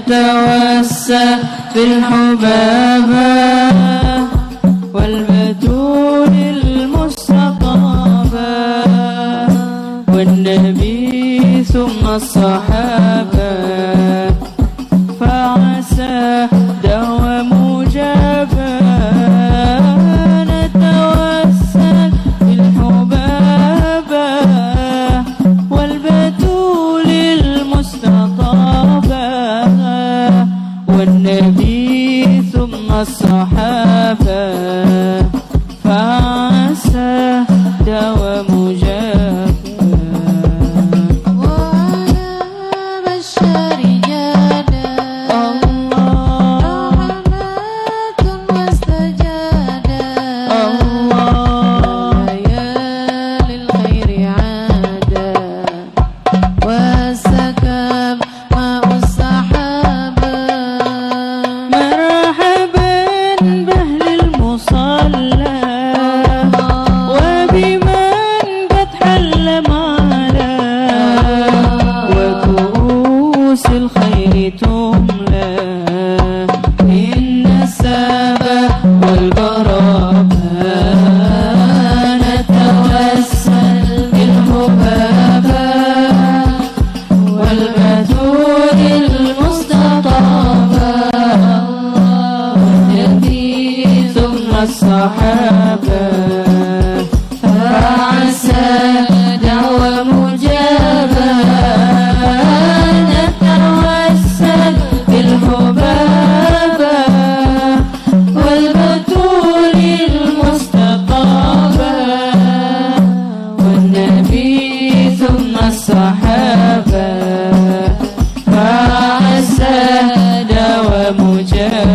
نتوسل بالحبابة والبتول المستطابة والنبي ثم الصحابة فعسى دوام مجابة نتوسل بالحبابة والبتول المستطابة والنبي ثم الصحابة فعسى دوام مجابة الصحابة فعسى دوام مجابة نتوسل بالحبابة والبتول المستطابة والنبي ثم الصحابة فعسى دوام مجابة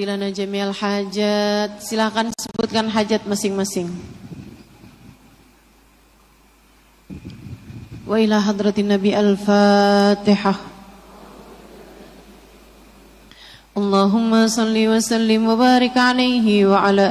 yaqdi lana jami'al hajat. Silakan sebutkan hajat masing-masing. Wa ila hadratin Nabi al-Fatihah. Allahumma salli wa sallim wa barik alaihi wa ala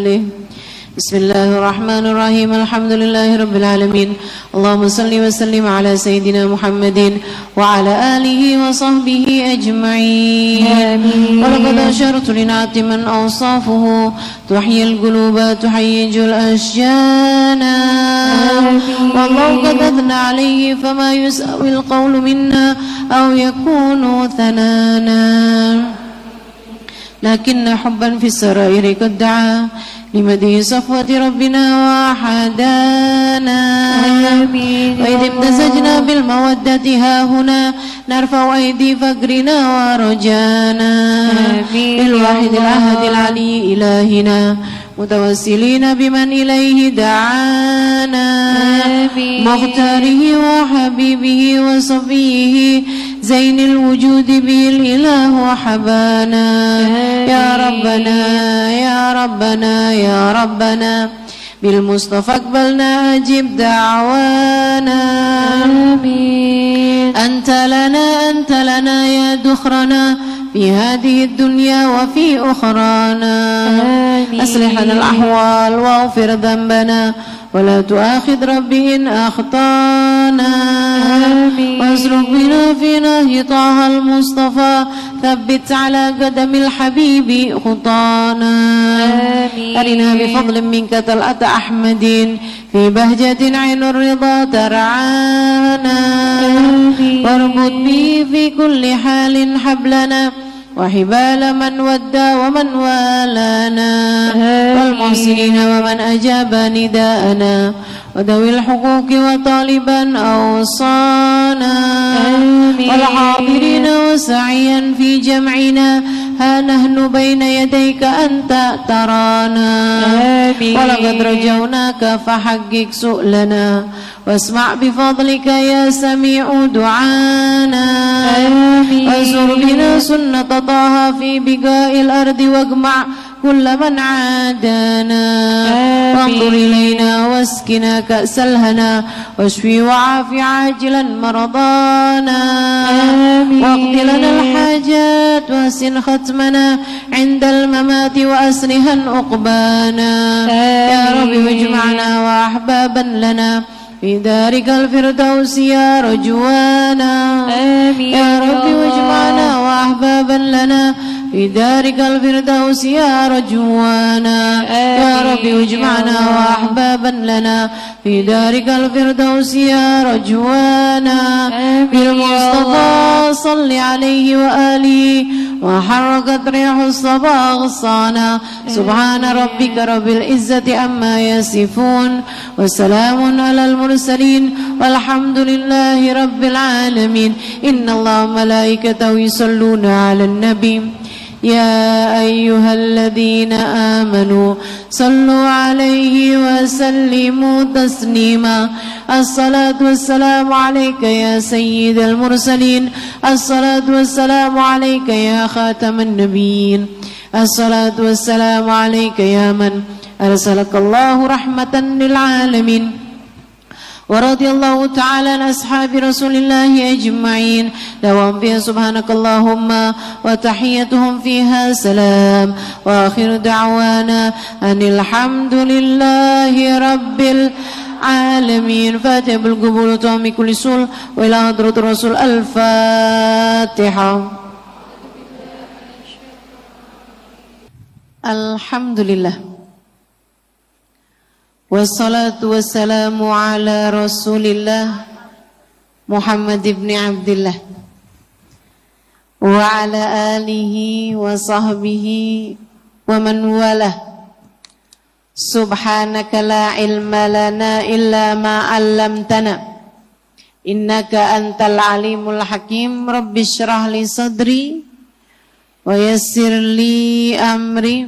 alihi. Bismillahirrahmanirrahim. Alhamdulillahi rabbil alamin. Allahumma salli wa sallim ala sayyidina Muhammadin wa ala alihi wa sahbihi ajma'in. Amin. Wa laqad ashartu lin'ati man awsafuhu tuhyil quluba tuhayyijul ashjana. Wallahu qad athna alayhi fama yus'awil qawlu minna aw yakunu thanana. Lakinna hubban fis sarairi qad da'a لمدي صفوة ربنا وحدانا. وإذ امتزجنا بالمودة ها هنا نرفع أيدي فقرنا ورجانا. بالواحد الأحد العلي إلهنا متوسلين بمن إليه دعانا. مختاره وحبيبه وصفيه زين الوجود به الإله وحبانا. يا ربنا يا ربنا يا ربنا بالمصطفى اقبلنا أجب دعوانا. آمين. أنت لنا يا دخرنا في هذه الدنيا وفي أخرانا. آمين. أصلح لنا الأحوال واغفر ذنبنا ولا تؤاخذ ربي إن أخطانا. واسلك بنا في نهج طه المصطفى ثبت على قدم الحبيب خطانا. أرنا بفضل منك طلعة أحمد في بهجة عين الرضا ترعانا. واربط به في كل حال حبلنا وحبال من ودى ومن والانا. والمحسنين ومن أجاب نداءنا وذوي الحقوق وطالبا أوصانا. والحاضرين وسعيا في جمعنا ها نحن بين يديك أنت ترانا. ولقد رجوناك فحقق سؤلنا واسمع بفضلك يا سميع دعانا. وانصر بنا سنة طه في بقاء الأرض واجمع كل من عادانا. وانظر إلينا واسكنا كأس الهنا واشفي وعافي عاجلا مرضانا. واقض لنا الحاجات واسن ختمنا عند الممات وأسرها عقبانا. يا رب واجمعنا وأحبابا لنا في دارك الفردوس يا رجوانا. يا رب واجمعنا وأحبابا لنا في دارك الفردوس يا رجوانا. يا رب واجمعنا وأحبابا لنا في دارك الفردوس يا رجوانا. بالمصطفى صل عليه وآله وحركت ريح الصبا غصانا. سبحان ربك رب العزة عما يصفون وسلام على المرسلين والحمد لله رب العالمين. إن الله وملائكته يصلون على النبي يا أيها الذين آمنوا صلوا عليه وسلموا تسليما. الصلاة والسلام عليك يا سيد المرسلين. الصلاة والسلام عليك يا خاتم النبيين. الصلاة والسلام عليك يا من أرسلك الله رحمة للعالمين. ورضي الله تعالى عن أصحاب رسول الله أجمعين. دوام فيها سبحانك اللهم وتحيتهم فيها سلام. وآخر دعوانا أن الحمد لله رب العالمين. فاتح بالقبول وتوامي كل سول وإلى حضرة الرسول. الفاتحة. الحمد لله wassalatu wassalamu ala rasulillah Muhammad ibn Abdillah wa ala alihi wa sahbihi wa man walah. Subhanaka la ilma lana illa ma 'allamtana innaka antal alimul hakim. Rabbi shrah li sadri wa yassir li amri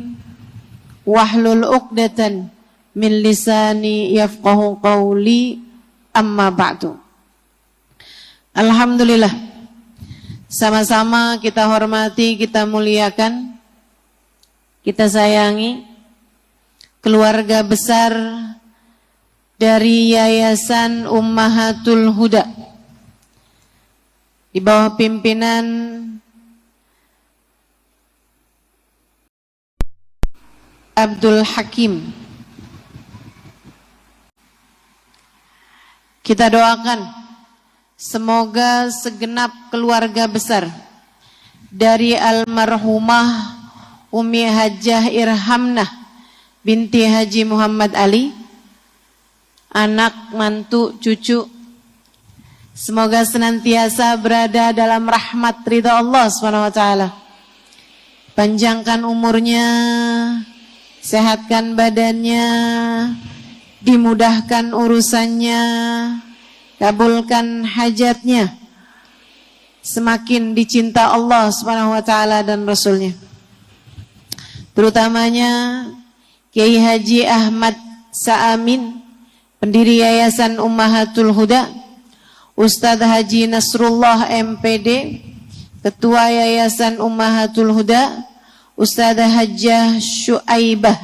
wahlul 'uqdatan min lisani yafqahu qawli. Amma ba'du. Alhamdulillah, sama-sama kita hormati, kita muliakan kita sayangi, keluarga besar dari Yayasan Ummahatul Huda di bawah pimpinan Abdul Hakim. Kita doakan semoga segenap keluarga besar dari almarhumah Umi Hajjah Irhamnah binti Haji Muhammad Ali, anak, mantu, cucu, semoga senantiasa berada dalam rahmat ridha Allah SWT. Panjangkan umurnya, sehatkan badannya, dimudahkan urusannya, kabulkan hajatnya, semakin dicinta Allah SWT dan Rasulnya. Terutamanya Kiai Haji Ahmad Sa'amin, pendiri Yayasan Ummahatul Huda, Ustadz Haji Nasrullah MPD, Ketua Yayasan Ummahatul Huda, Ustadz Hajjah Syuaibah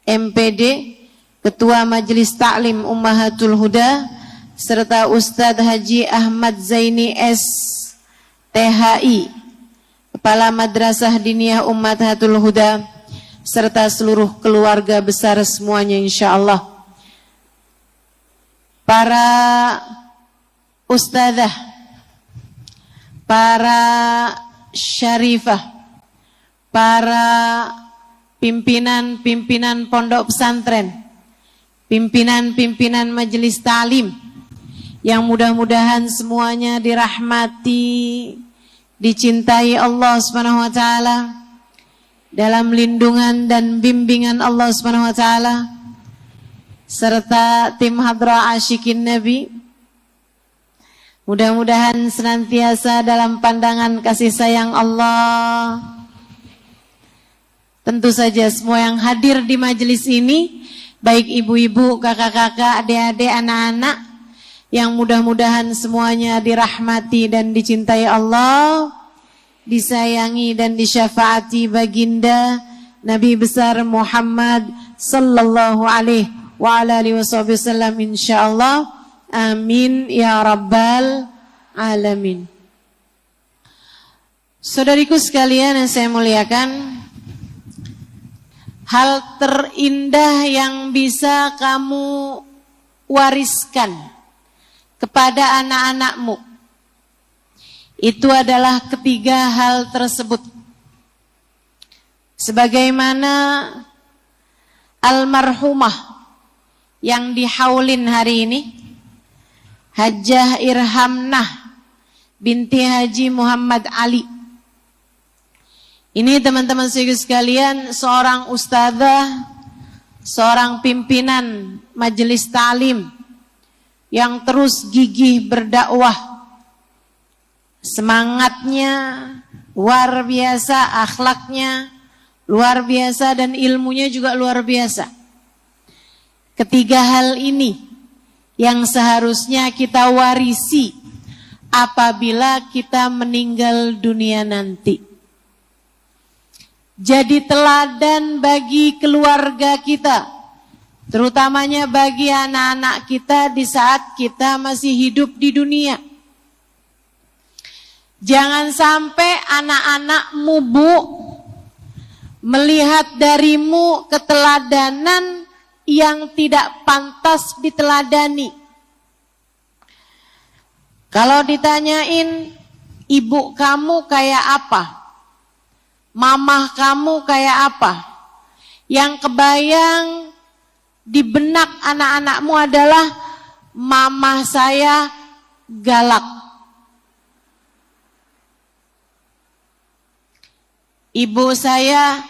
MPD, Ketua Majelis Ta'lim Ummahatul Huda, serta Ustadz Haji Ahmad Zaini S. THI, Kepala Madrasah Diniyah Ummahatul Huda, serta seluruh keluarga besar semuanya insyaallah. Para ustadzah, para syarifah, para pimpinan-pimpinan pondok pesantren, pimpinan-pimpinan majelis ta'lim, yang mudah-mudahan semuanya dirahmati, dicintai Allah Subhanahu wa taala, dalam lindungan dan bimbingan Allah Subhanahu wa taala, serta tim Hadrah Asyikin Nabi. Mudah-mudahan senantiasa dalam pandangan kasih sayang Allah. Tentu saja semua yang hadir di majelis ini, baik ibu-ibu, kakak-kakak, adik-adik, anak-anak, yang mudah-mudahan semuanya dirahmati dan dicintai Allah, disayangi dan disyafaati baginda Nabi besar Muhammad sallallahu alaihi wa ala alihi wasallam insyaallah. Amin ya rabbal alamin. Saudariku sekalian yang saya muliakan, hal terindah yang bisa kamu wariskan kepada anak-anakmu itu adalah ketiga hal tersebut. Sebagaimana almarhumah yang dihaulin hari ini, Hajjah Irhamnah binti Haji Muhammad Ali. Ini teman-teman sekalian, seorang ustadzah, seorang pimpinan majelis ta'lim yang terus gigih berdakwah. Semangatnya luar biasa, akhlaknya luar biasa, dan ilmunya juga luar biasa. Ketiga hal ini yang seharusnya kita warisi apabila kita meninggal dunia nanti. Jadi teladan bagi keluarga kita, terutamanya bagi anak-anak kita di saat kita masih hidup di dunia. Jangan sampai anak-anakmu, Bu, melihat darimu keteladanan yang tidak pantas diteladani. Kalau ditanyain, ibu kamu kayak apa? Mamah kamu kayak apa? Yang kebayang di benak anak-anakmu adalah mamah saya galak, ibu saya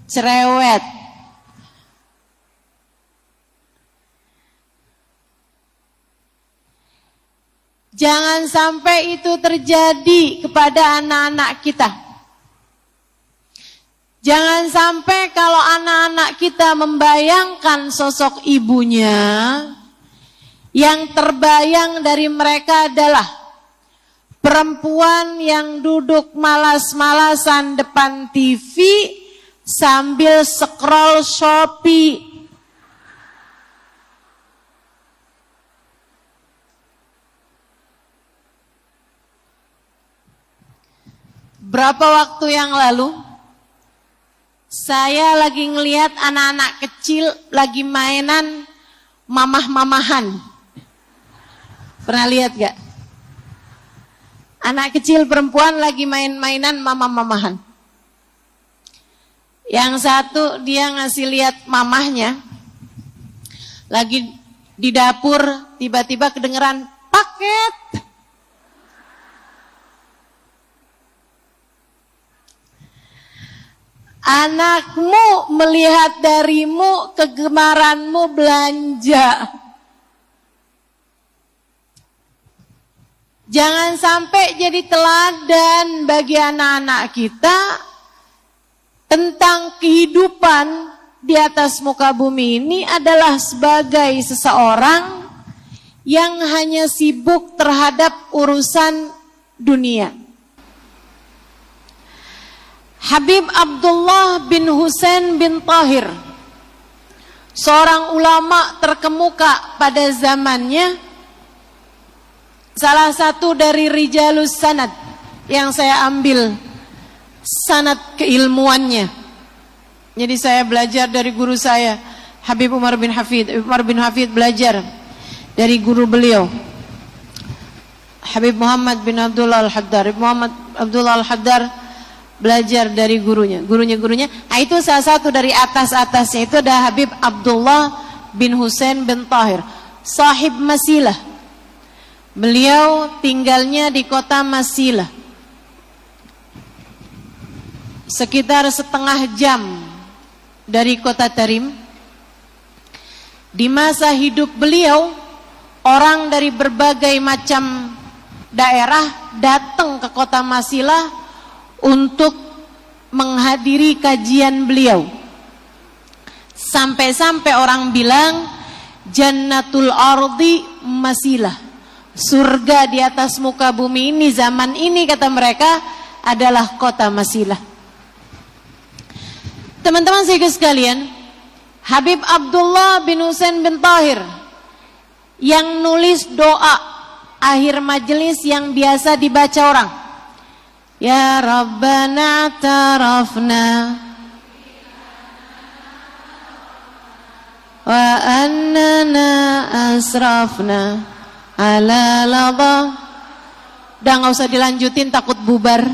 cerewet, jangan sampai itu terjadi kepada anak-anak kita. Jangan sampai kalau anak-anak kita membayangkan sosok ibunya, yang terbayang dari mereka adalah perempuan yang duduk malas-malasan depan TV sambil scroll Shopee. Berapa waktu yang lalu, saya lagi ngelihat anak-anak kecil lagi mainan mamah-mamahan. Pernah lihat gak? Anak kecil perempuan lagi main-mainan mamah-mamahan. Yang satu dia ngasih lihat mamahnya, lagi di dapur, tiba-tiba kedengeran paket. Anakmu melihat darimu kegemaranmu belanja. Jangan sampai jadi teladan bagi anak-anak kita tentang kehidupan di atas muka bumi ini adalah sebagai seseorang yang hanya sibuk terhadap urusan dunia. Habib Abdullah bin Husain bin Tahir, seorang ulama terkemuka pada zamannya, salah satu dari rijalus sanad yang saya ambil sanad keilmuannya. Jadi saya belajar dari guru saya, Habib Umar bin Hafid. Umar bin Hafid belajar dari guru beliau, Habib Muhammad bin Abdullah Al-Haddar. Muhammad Abdullah Al-Haddar belajar dari gurunya. Nah, itu salah satu dari atas-atasnya itu ada Habib Abdullah bin Husain bin Tahir, sahib Masilah. Beliau tinggalnya di kota Masilah, sekitar setengah jam dari kota Tarim. Di masa hidup beliau, orang dari berbagai macam daerah datang ke kota Masilah untuk menghadiri kajian beliau. Sampai-sampai orang bilang Jannatul Ardi Masilah, surga di atas muka bumi ini zaman ini, kata mereka, adalah kota Masilah. Teman-teman sekalian, Habib Abdullah bin Husain bin Tahir yang nulis doa akhir majelis yang biasa dibaca orang, Ya Rabbana tarafna wa annana asrafna ala laba. Udah gak usah dilanjutin, takut bubar.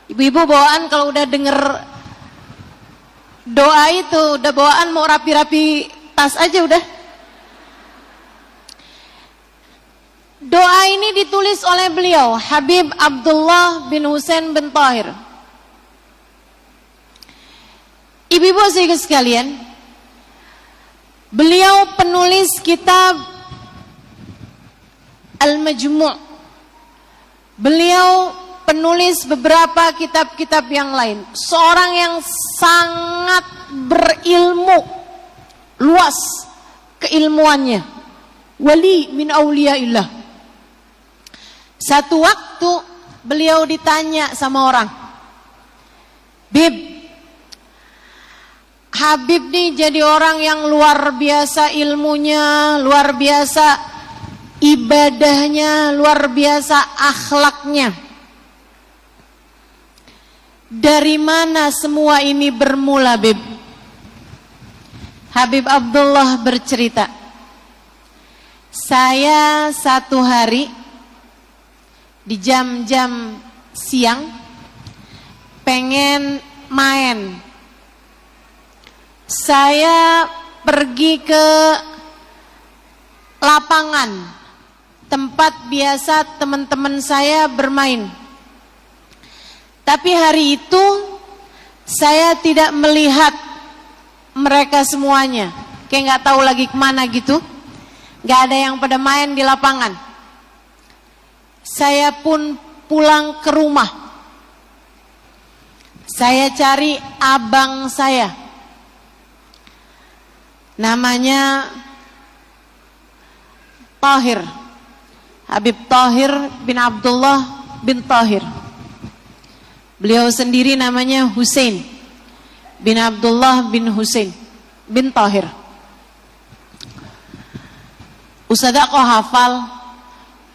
Ibu-ibu bawaan kalau udah denger doa itu, udah bawaan mau rapi-rapi tas aja udah. Doa ini ditulis oleh beliau, Habib Abdullah bin Husain bin Tahir. Ibu-ibu sekalian, beliau penulis kitab Al-Majmu'. Beliau penulis beberapa kitab-kitab yang lain. Seorang yang sangat berilmu, luas keilmuannya. Wali min auliyaillah. Satu waktu beliau ditanya sama orang, Bib, Habib nih jadi orang yang luar biasa ilmunya, luar biasa ibadahnya, luar biasa akhlaknya. Dari mana semua ini bermula, Bib? Habib Abdullah bercerita, saya satu hari di jam-jam siang pengen main. Saya pergi ke lapangan tempat biasa teman-teman saya bermain. Tapi hari itu saya tidak melihat mereka semuanya, kayak nggak tahu lagi kemana gitu. Nggak ada yang pada main di lapangan. Saya pun pulang ke rumah. Saya cari abang saya, namanya Tahir, Habib Tahir bin Abdullah bin Tahir. Beliau sendiri namanya Husain bin Abdullah bin Husain bin Tahir. Ustazah kok hafal?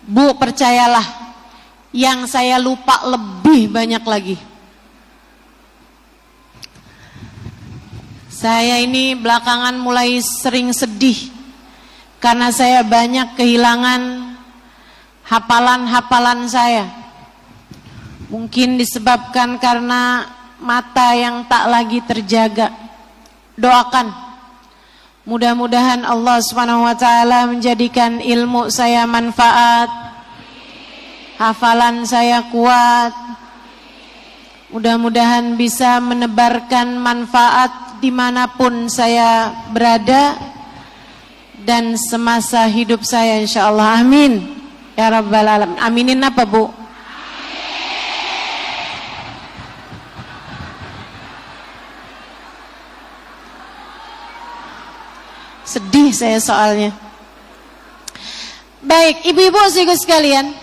Bu, percayalah, yang saya lupa lebih banyak lagi. Saya ini belakangan mulai sering sedih karena saya banyak kehilangan hafalan-hafalan saya. Mungkin disebabkan karena mata yang tak lagi terjaga. Doakan, mudah-mudahan Allah SWT menjadikan ilmu saya manfaat, hafalan saya kuat, mudah-mudahan bisa menebarkan manfaat dimanapun saya berada dan semasa hidup saya, insyaallah. Amin ya rabbal alamin. Aminin apa, Bu? Sedih saya soalnya. Baik, ibu-ibu saudara sekalian.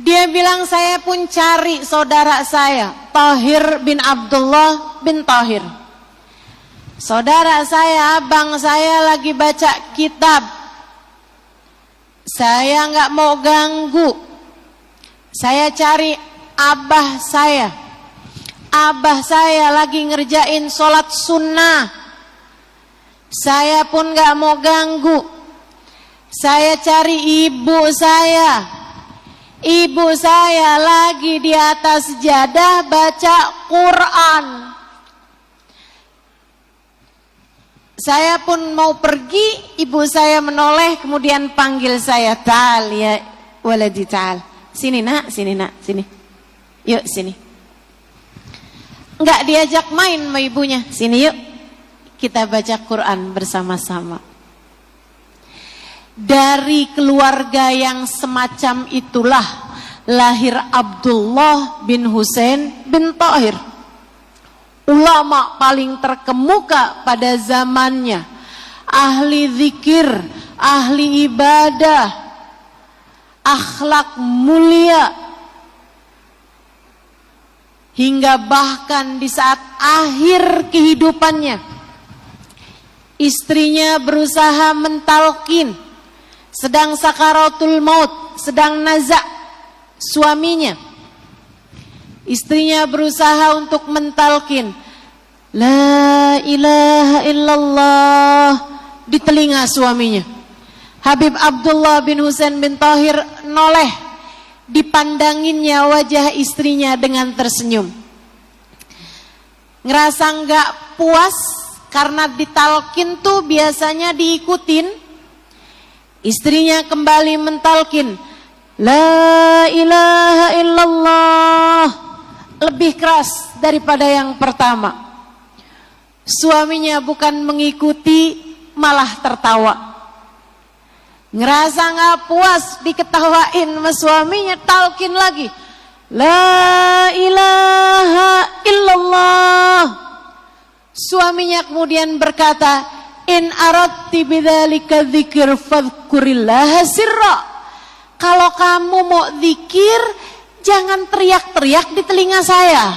Dia bilang, saya pun cari saudara saya, Tahir bin Abdullah bin Tahir. Saudara saya, abang saya lagi baca kitab. Saya nggak mau ganggu. Saya cari abah saya. Abah saya lagi ngerjain sholat sunnah. Saya pun nggak mau ganggu. Saya cari ibu saya. Ibu saya lagi di atas sejadah baca Quran. Saya pun mau pergi, ibu saya menoleh kemudian panggil saya, "Ta'al ya waladi ta'al." Sini nak, sini nak, sini. Yuk sini. Enggak diajak main sama ibunya. Sini yuk. Kita baca Quran bersama-sama. Dari keluarga yang semacam itulah lahir Abdullah bin Husain bin Tahir, ulama paling terkemuka pada zamannya, ahli zikir, ahli ibadah, akhlak mulia, hingga bahkan di saat akhir kehidupannya istrinya berusaha mentalkin, sedang sakaratul maut, sedang nazak suaminya. Istrinya berusaha untuk mentalkin la ilaha illallah di telinga suaminya. Habib Abdullah bin Husain bin Tahir noleh, dipandanginnya wajah istrinya dengan tersenyum. Ngerasa nggak puas karena ditalkin tuh biasanya diikutin. Istrinya kembali mentalkin la ilaha illallah lebih keras daripada yang pertama. Suaminya bukan mengikuti, malah tertawa. Ngerasa nggak puas diketawain sama suaminya, talkin lagi la ilaha illallah. Suaminya kemudian berkata, in aradti bidzalika dzikr fadhkurillaha sirra. Kalau kamu mau zikir, jangan teriak-teriak di telinga saya.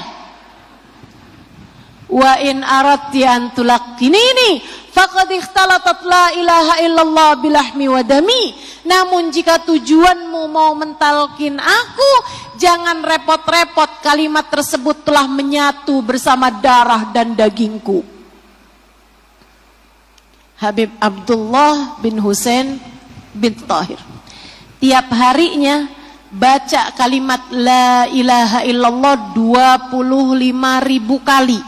Wa in aradti an tulaqinini faqad ikhtalatat la ilaha illallah bilahmi wa dami. Namun jika tujuanmu mau mentalkin aku, jangan repot-repot, kalimat tersebut telah menyatu bersama darah dan dagingku. Habib Abdullah bin Husain bin Tahir tiap harinya baca kalimat la ilaha illallah 25.000 kali.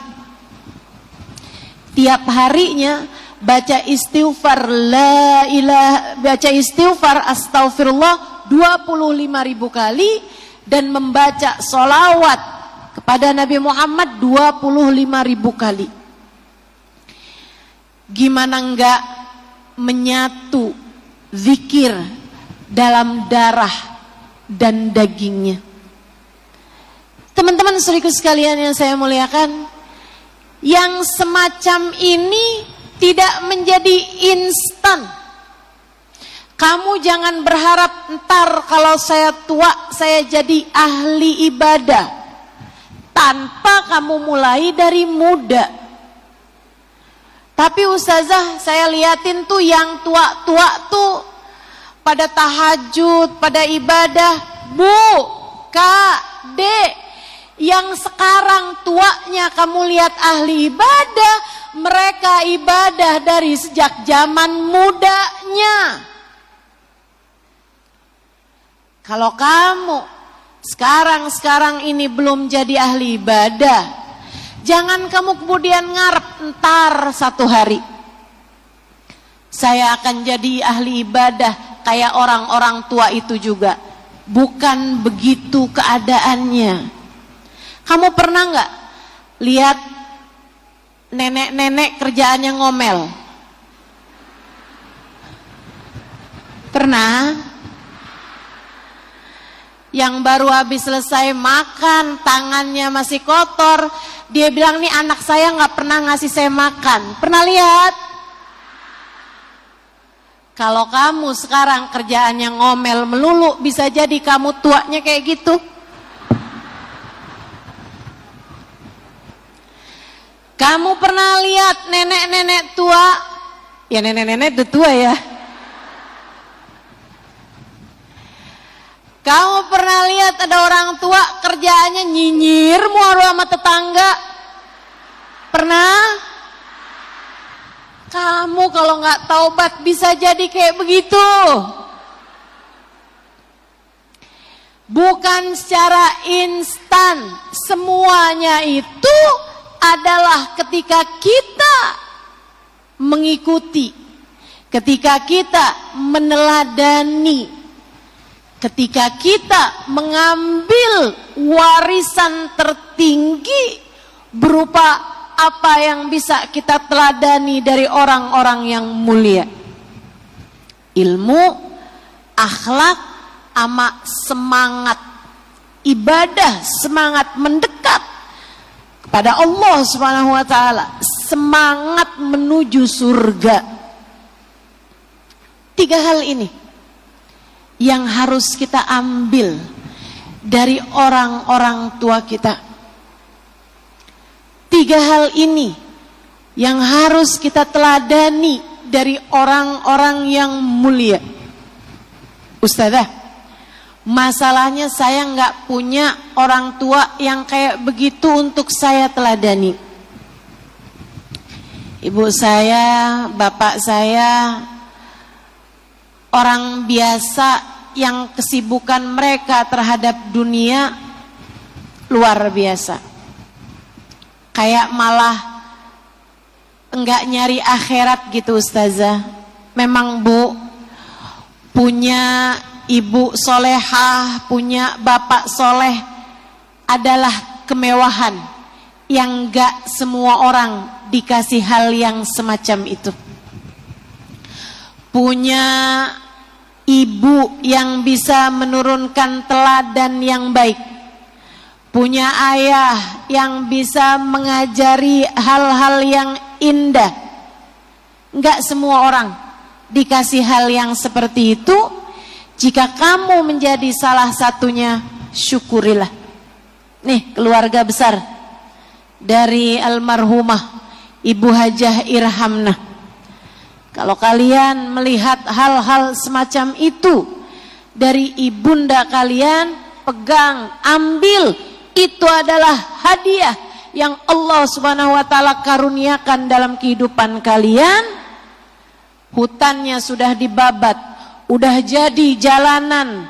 Tiap harinya baca istighfar la ilaha, baca istighfar astaghfirullah 25.000 kali, dan membaca sholawat kepada Nabi Muhammad 25.000 kali. Gimana enggak menyatu zikir dalam darah dan dagingnya. Teman-teman saudaraku sekalian yang saya muliakan, yang semacam ini tidak menjadi instan. Kamu jangan berharap ntar kalau saya tua saya jadi ahli ibadah, tanpa kamu mulai dari muda. Tapi ustazah, saya liatin tuh yang tua-tua tuh pada tahajud, pada ibadah. Bu, Kak, Dek, yang sekarang tuanya kamu lihat ahli ibadah, mereka ibadah dari sejak zaman mudanya. Kalau kamu sekarang ini belum jadi ahli ibadah, jangan kamu kemudian ngarep ntar satu hari saya akan jadi ahli ibadah kayak orang-orang tua itu juga. Bukan begitu keadaannya. Kamu pernah nggak lihat nenek-nenek kerjaannya ngomel? Pernah? Yang baru habis selesai makan, tangannya masih kotor, dia bilang, nih anak saya nggak pernah ngasih saya makan. Pernah lihat? Kalau kamu sekarang kerjaannya ngomel melulu, bisa jadi kamu tuanya kayak gitu. Kamu pernah lihat nenek-nenek tua? Ya nenek-nenek udah tua ya. Kamu pernah lihat ada orang tua kerjaannya nyinyir mulu sama tetangga? Pernah? Kamu kalau nggak taubat bisa jadi kayak begitu. Bukan secara instan. Semuanya itu adalah ketika kita mengikuti, ketika kita meneladani, ketika kita mengambil warisan tertinggi berupa apa yang bisa kita teladani dari orang-orang yang mulia. Ilmu, akhlak, ama semangat ibadah, semangat mendekat kepada Allah Subhanahu wa taala, semangat menuju surga. 3 hal ini yang harus kita ambil dari orang-orang tua kita. 3 hal ini yang harus kita teladani dari orang-orang yang mulia. Ustazah, masalahnya saya nggak punya orang tua yang kayak begitu untuk saya teladani. Ibu saya, bapak saya, orang biasa yang kesibukan mereka terhadap dunia luar biasa. Kayak malah enggak nyari akhirat gitu ustazah. Memang Bu, punya ibu solehah, punya bapak soleh adalah kemewahan yang enggak semua orang dikasih hal yang semacam itu. Punya ibu yang bisa menurunkan teladan yang baik, punya ayah yang bisa mengajari hal-hal yang indah. Enggak semua orang dikasih hal yang seperti itu. Jika kamu menjadi salah satunya, syukurilah. Nih keluarga besar dari almarhumah Ibu Hajah Irhamna. Kalau kalian melihat hal-hal semacam itu dari ibunda kalian, pegang, ambil. Itu adalah hadiah yang Allah Subhanahu wa taala karuniakan dalam kehidupan kalian. Hutannya sudah dibabat, udah jadi jalanan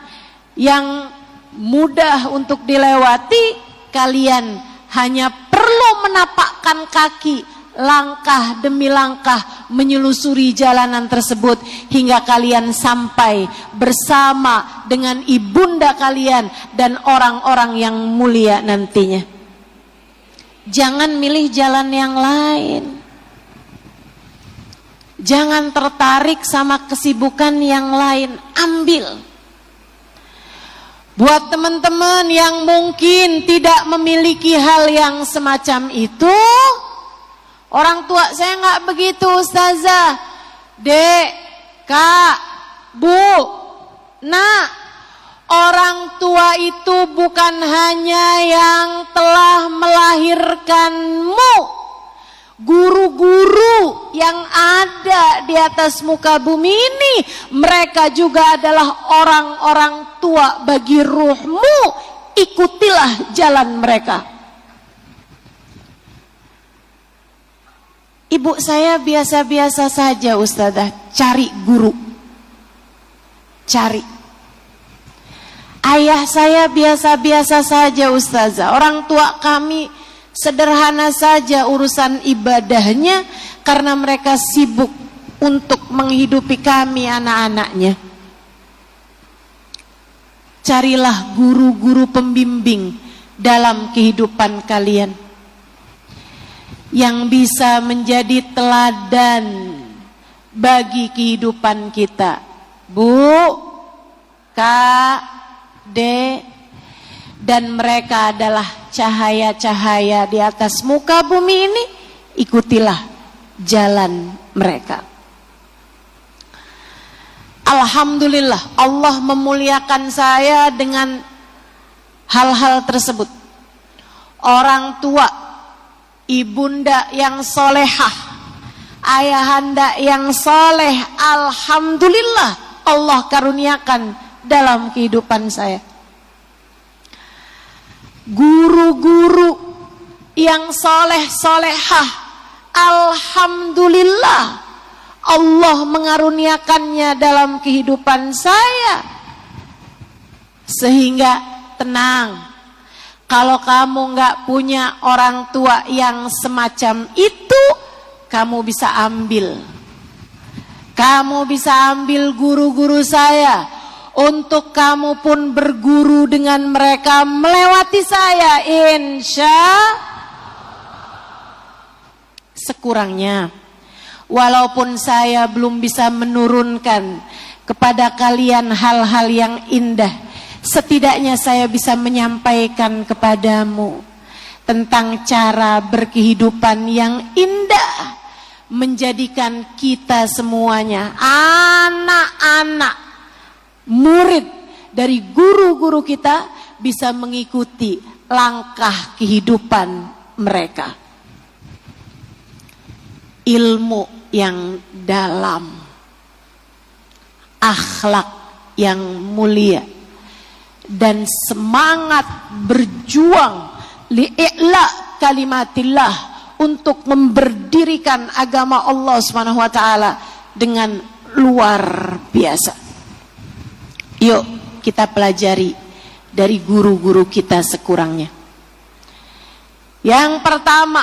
yang mudah untuk dilewati. Kalian hanya perlu menapakkan kaki, langkah demi langkah menyelusuri jalanan tersebut hingga kalian sampai bersama dengan ibunda kalian dan orang-orang yang mulia nantinya. Jangan milih jalan yang lain. Jangan tertarik sama kesibukan yang lain. Ambil. Buat teman-teman yang mungkin tidak memiliki hal yang semacam itu, orang tua saya nggak begitu ustazah. Dek, Kak, Bu, nak, orang tua itu bukan hanya yang telah melahirkanmu. Guru-guru yang ada di atas muka bumi ini, mereka juga adalah orang-orang tua bagi ruhmu. Ikutilah jalan mereka. Ibu saya biasa-biasa saja, Ustazah, cari guru. Cari. Ayah saya biasa-biasa saja, Ustazah. Orang tua kami sederhana saja urusan ibadahnya karena mereka sibuk untuk menghidupi kami anak-anaknya. Carilah guru-guru pembimbing dalam kehidupan kalian yang bisa menjadi teladan bagi kehidupan kita. Bu, Kak, Dek, dan mereka adalah cahaya-cahaya di atas muka bumi ini. Ikutilah jalan mereka. Alhamdulillah, Allah memuliakan saya dengan hal-hal tersebut. Orang tua, ibunda yang solehah, ayahanda yang soleh, alhamdulillah Allah karuniakan dalam kehidupan saya. Guru-guru yang soleh-solehah, alhamdulillah Allah mengaruniakannya dalam kehidupan saya. Sehingga tenang, kalau kamu gak punya orang tua yang semacam itu, kamu bisa ambil. Kamu bisa ambil guru-guru saya. Untuk kamu pun berguru dengan mereka melewati saya, insya sekurangnya. Walaupun saya belum bisa menurunkan kepada kalian hal-hal yang indah, setidaknya saya bisa menyampaikan kepadamu tentang cara berkehidupan yang indah, menjadikan kita semuanya anak-anak murid dari guru-guru kita bisa mengikuti langkah kehidupan mereka. Ilmu yang dalam, akhlak yang mulia, dan semangat berjuang li'ila kalimatillah, untuk memberdirikan agama Allah Subhanahu wa taala dengan luar biasa. Yuk kita pelajari dari guru-guru kita sekurangnya. Yang pertama,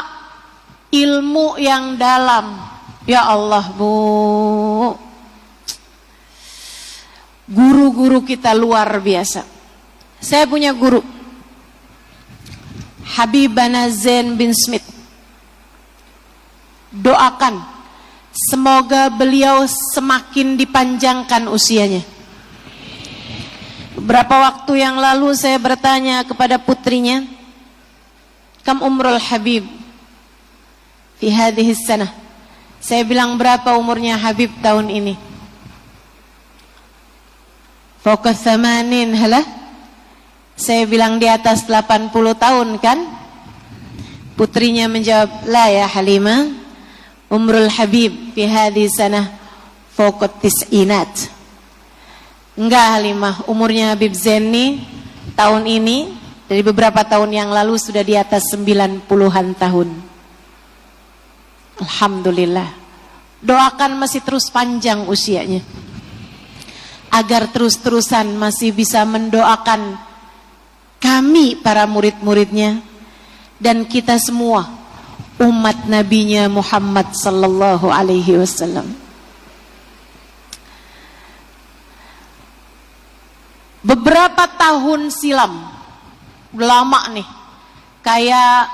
ilmu yang dalam. Ya Allah, Bu, guru-guru kita luar biasa. Saya punya guru, Habibana Zain bin Smith. Doakan semoga beliau semakin dipanjangkan usianya. Beberapa waktu yang lalu saya bertanya kepada putrinya, kam umrul Habib fi hadhihi sanah. Saya bilang, berapa umurnya Habib tahun ini? Fawqa 80 halah. Saya bilang di atas 80 tahun kan? Putrinya menjawab, la ya Halimah, umrul Habib fi hadhihi sanah fawqa 90. Enggak Halimah, umurnya Habib Zain nih tahun ini dari beberapa tahun yang lalu sudah di atas 90-an tahun. Alhamdulillah. Doakan masih terus panjang usianya, agar terus-terusan masih bisa mendoakan kami para murid-muridnya dan kita semua umat nabinya Muhammad sallallahu alaihi wasallam. Beberapa tahun silam, lama nih, kayak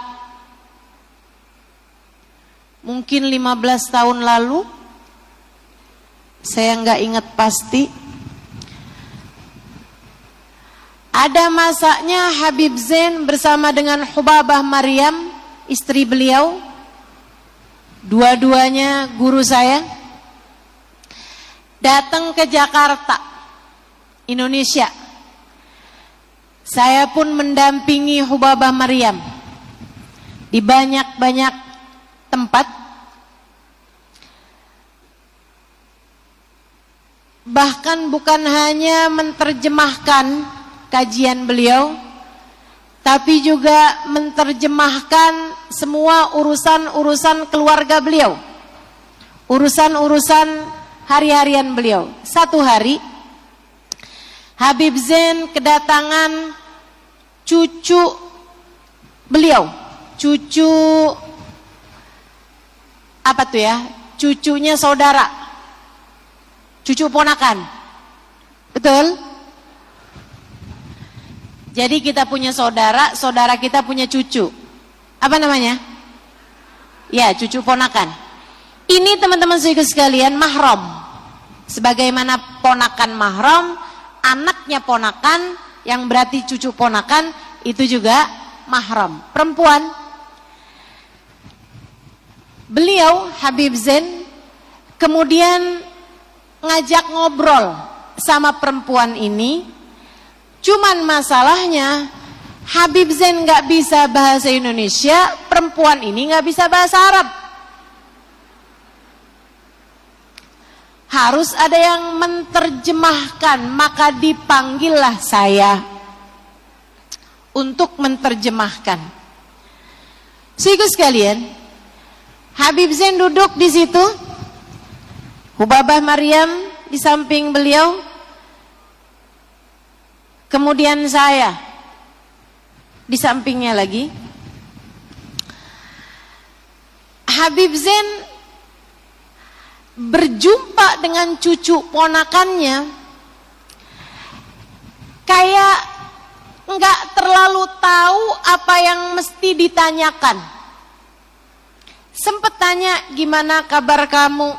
mungkin 15 tahun lalu, saya nggak ingat pasti, ada masanya Habib Zain bersama dengan Hubabah Maryam, istri beliau, dua-duanya guru saya. datang ke Jakarta, Indonesia. Saya pun mendampingi Hubabah Maryam di banyak-banyak tempat. Bahkan bukan hanya menerjemahkan kajian beliau, tapi juga menerjemahkan semua urusan-urusan keluarga beliau, urusan-urusan hari-harian beliau. Satu hari Habib Zain kedatangan cucu beliau, cucu apa tuh ya, cucunya saudara, cucu ponakan, betul? Jadi kita punya saudara, saudara kita punya cucu. Apa namanya? Ya, cucu ponakan. Ini teman-teman sekalian mahram. Sebagaimana ponakan mahram, anaknya ponakan, yang berarti cucu ponakan, itu juga mahram. Perempuan. Beliau, Habib Zain, kemudian ngajak ngobrol sama perempuan ini. Cuman masalahnya Habib Zain gak bisa bahasa Indonesia, perempuan ini gak bisa bahasa Arab. Harus ada yang menerjemahkan, maka dipanggillah saya untuk menerjemahkan. Saudara sekalian, Habib Zain duduk di situ, Hubabah Maryam di samping beliau. Kemudian saya di sampingnya lagi. Habib Zain berjumpa dengan cucu ponakannya, kayak nggak terlalu tahu apa yang mesti ditanyakan. Sempet tanya, gimana kabar kamu?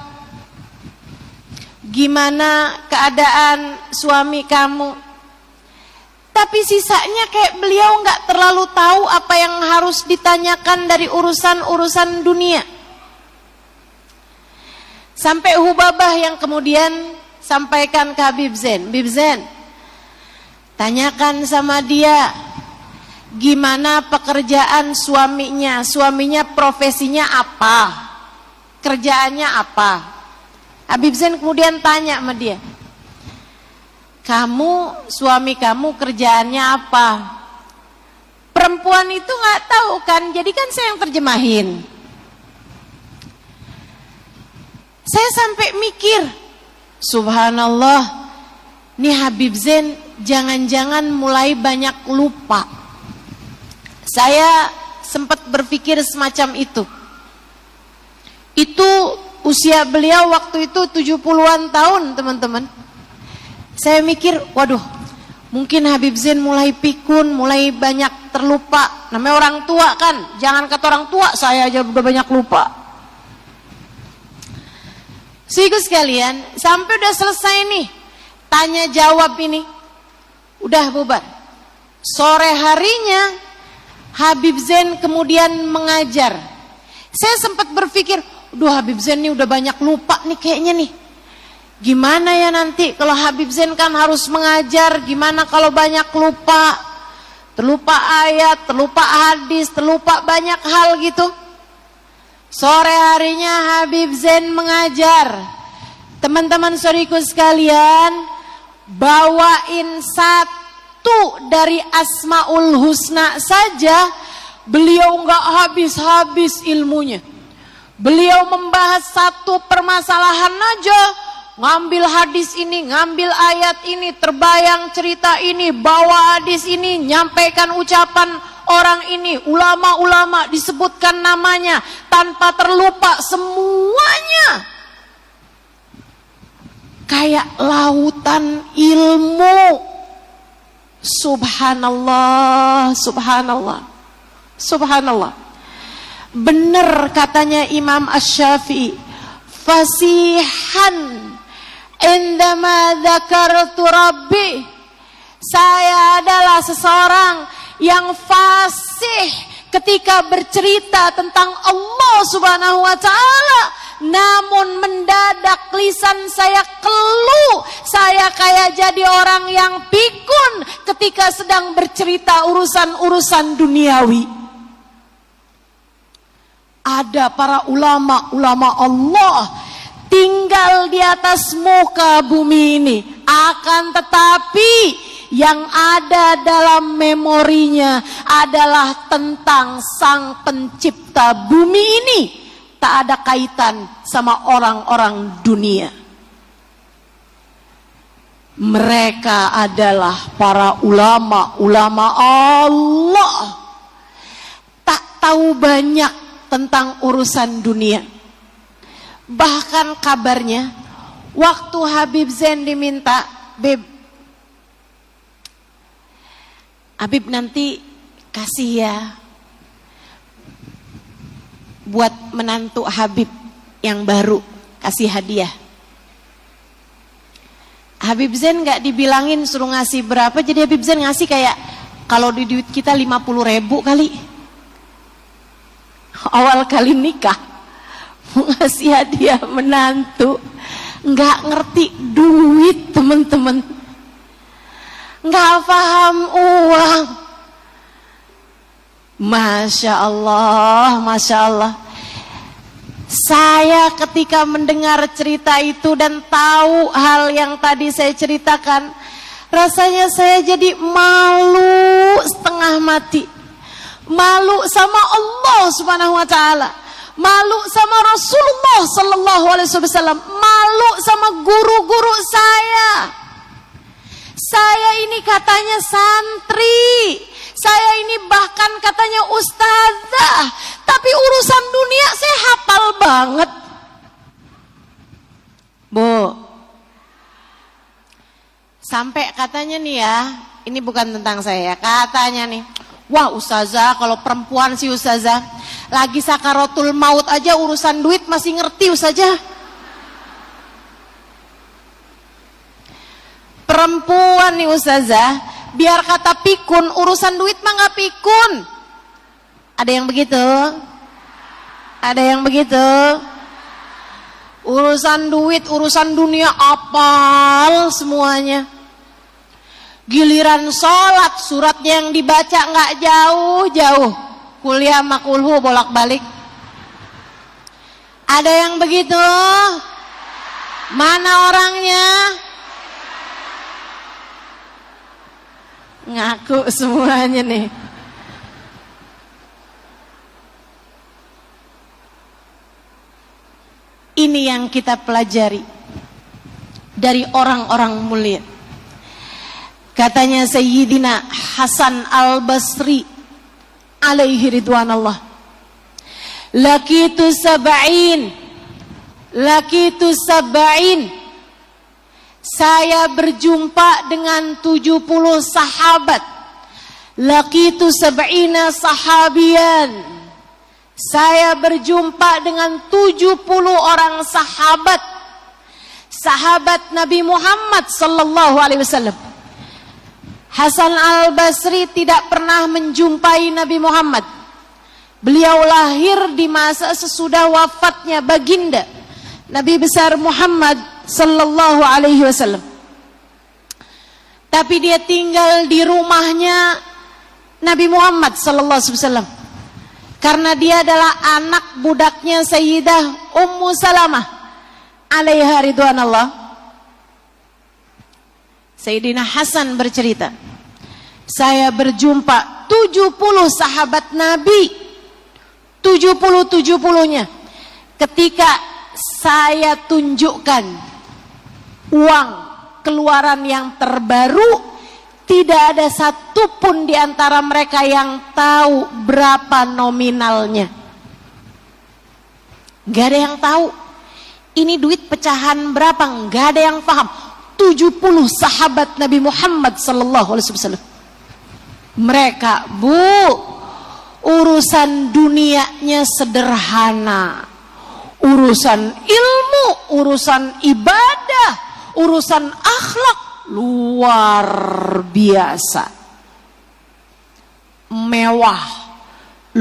Gimana keadaan suami kamu? Tapi sisanya kayak beliau nggak terlalu tahu apa yang harus ditanyakan dari urusan-urusan dunia. Sampai Hubabah yang kemudian sampaikan ke Habib Zain, Habib Zain, tanyakan sama dia gimana pekerjaan suaminya, suaminya profesinya apa, kerjaannya apa. Habib Zain kemudian tanya sama dia, kamu, suami kamu kerjaannya apa? Perempuan itu nggak tahu kan, jadi kan saya yang terjemahin. Saya sampai mikir, subhanallah, nih Habib Zain jangan-jangan mulai banyak lupa. Saya sempat berpikir semacam itu. Itu usia beliau waktu itu 70-an tahun, teman-teman. Saya mikir, waduh, mungkin Habib Zain mulai pikun, mulai banyak terlupa. Namanya orang tua kan, jangan kata orang tua, saya aja udah banyak lupa. Saudara sekalian, sampai udah selesai nih, tanya jawab ini, udah bubar. Sore harinya, Habib Zain kemudian mengajar. Saya sempat berpikir, duh Habib Zain nih udah banyak lupa nih kayaknya nih. Gimana ya nanti kalau Habib Zain kan harus mengajar, gimana kalau banyak lupa? Terlupa ayat, terlupa hadis, terlupa banyak hal gitu. Sore harinya Habib Zain mengajar. Teman-teman saudariku sekalian, bawain satu dari Asmaul Husna saja, beliau nggak habis-habis ilmunya. Beliau membahas satu permasalahan aja, ngambil hadis ini, ngambil ayat ini, terbayang cerita ini, bawa hadis ini, nyampaikan ucapan orang ini, ulama-ulama disebutkan namanya tanpa terlupa semuanya. Kayak lautan ilmu. Subhanallah, subhanallah, subhanallah. Benar katanya Imam Asy-Syafi'i, fasihan indama dzakartu rabbi. Saya adalah seseorang yang fasih ketika bercerita tentang Allah Subhanahu wa taala, namun mendadak mendadak lisan saya keluh. Saya kayak jadi orang yang pikun ketika sedang bercerita urusan-urusan duniawi. Ada para ulama Allah tinggal di atas muka bumi ini. Akan tetapi yang ada dalam memorinya adalah tentang Sang Pencipta bumi ini. Tak ada kaitan sama orang-orang dunia. Mereka adalah para ulama Allah. Tak tahu banyak tentang urusan dunia. Bahkan kabarnya waktu Habib Zain diminta, Habib nanti kasih ya buat menantu Habib yang baru, kasih hadiah. Habib Zain gak dibilangin suruh ngasih berapa, jadi Habib Zain ngasih kayak kalau di duit kita 50.000 kali. Awal kali nikah mau ngasih hadiah menantu, gak ngerti duit teman-teman, gak paham uang. Masya Allah, Masya Allah. Saya ketika mendengar cerita itu dan tahu hal yang tadi saya ceritakan, rasanya saya jadi malu setengah mati. Malu sama Allah Subhanahu wa taala, malu sama Rasulullah sallallahu alaihi wasallam, malu sama guru-guru saya. Saya ini katanya santri, saya ini bahkan katanya ustazah, tapi urusan dunia saya hafal banget. Bu, sampai katanya nih ya, ini bukan tentang saya, katanya nih, wah ustazah, kalau perempuan sih ustazah, lagi sakaratul maut aja urusan duit masih ngerti ustazah. Perempuan nih ustazah, biar kata pikun, urusan duit mah gak pikun. Ada yang begitu? Ada yang begitu? Urusan duit, urusan dunia apal semuanya. Giliran sholat, suratnya yang dibaca gak jauh-jauh. Kuliah makulhu bolak-balik. Ada yang begitu? Mana orangnya? Ngaku semuanya nih. Ini yang kita pelajari dari orang-orang mulia. Katanya Sayyidina Hasan Al-Basri alaihi ridwanallah, lakitu sab'in, saya berjumpa dengan 70 sahabat. Laqitu sab'ina sahabiyan. Saya berjumpa dengan 70 orang sahabat. Sahabat Nabi Muhammad sallallahu alaihi wasallam. Hasan Al-Basri tidak pernah menjumpai Nabi Muhammad. Beliau lahir di masa sesudah wafatnya baginda Nabi besar Muhammad sallallahu alaihi wasallam. Tapi dia tinggal di rumahnya Nabi Muhammad sallallahu alaihi wasallam. Karena dia adalah anak budaknya Sayyidah Ummu Salamah alaiha ridwanallah. Sayyidina Hasan bercerita, saya berjumpa 70 sahabat Nabi, 70-70-nya. Ketika saya tunjukkan uang keluaran yang terbaru, tidak ada satupun di antara mereka yang tahu berapa nominalnya. Gak ada yang tahu ini duit pecahan berapa, gak ada yang paham. 70 sahabat Nabi Muhammad sallallahu alaihi wasallam. Mereka, Bu, urusan dunianya sederhana. Urusan ilmu, urusan ibadah, urusan akhlak luar biasa. Mewah,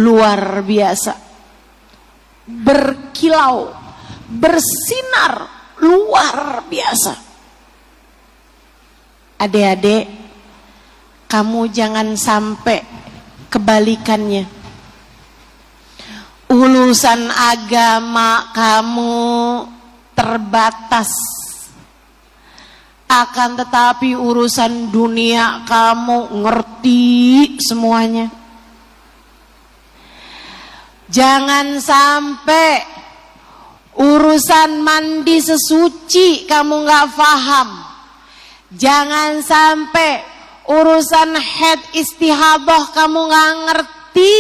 luar biasa. Berkilau, bersinar, luar biasa. Adik-adik, kamu jangan sampai kebalikannya. Urusan agama kamu terbatas, akan tetapi urusan dunia kamu ngerti semuanya. Jangan sampai urusan mandi sesuci kamu nggak paham. Jangan sampai urusan haid istihadah kamu nggak ngerti.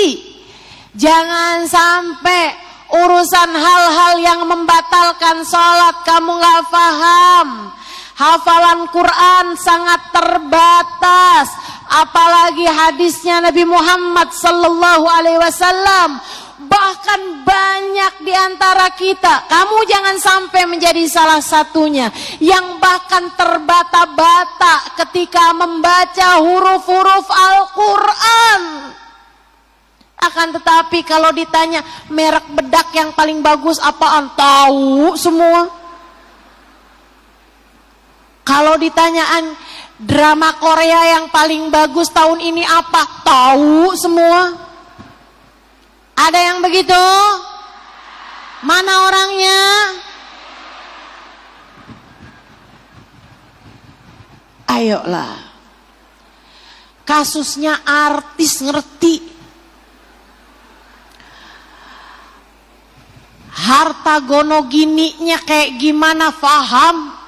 Jangan sampai urusan hal-hal yang membatalkan sholat kamu nggak paham. Hafalan Quran sangat terbatas, apalagi hadisnya Nabi Muhammad sallallahu alaihi wasallam. Bahkan banyak di antara kita, kamu jangan sampai menjadi salah satunya yang bahkan terbata-bata ketika membaca huruf-huruf Al-Quran. Akan tetapi kalau ditanya merek bedak yang paling bagus apaan, tahu semua. Kalau ditanyaan drama Korea yang paling bagus tahun ini apa, tahu semua. Ada yang begitu? Mana orangnya? Ayolah. Kasusnya artis ngerti. Harta gono gininya kayak gimana paham.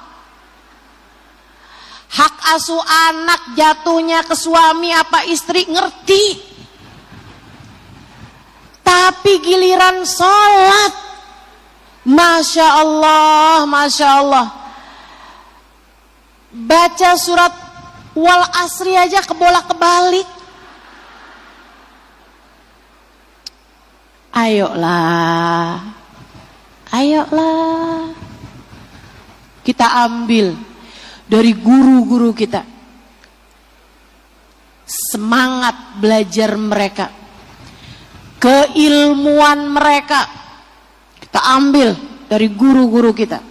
Hak asuh anak jatuhnya ke suami apa istri ngerti. Tapi giliran sholat, Masya Allah, Masya Allah. Baca surat wal asri aja kebolak-kebalik. Ayolah, ayolah. Kita ambil dari guru-guru kita semangat belajar mereka, keilmuan mereka kita ambil dari guru-guru kita.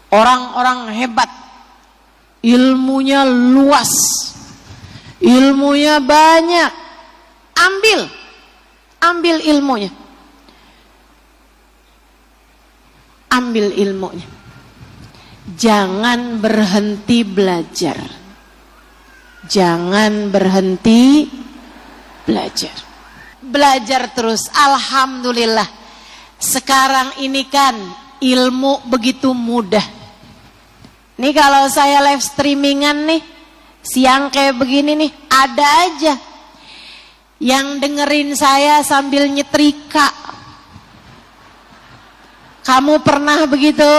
Orang-orang hebat, ilmunya luas, ilmunya banyak. Ambil ilmunya, ambil ilmunya. Jangan berhenti belajar. Jangan berhenti belajar. Belajar terus. Alhamdulillah. Sekarang ini kan ilmu begitu mudah. Nih kalau saya live streamingan nih, siang kayak begini nih, ada aja yang dengerin saya sambil nyetrika. Kamu pernah begitu?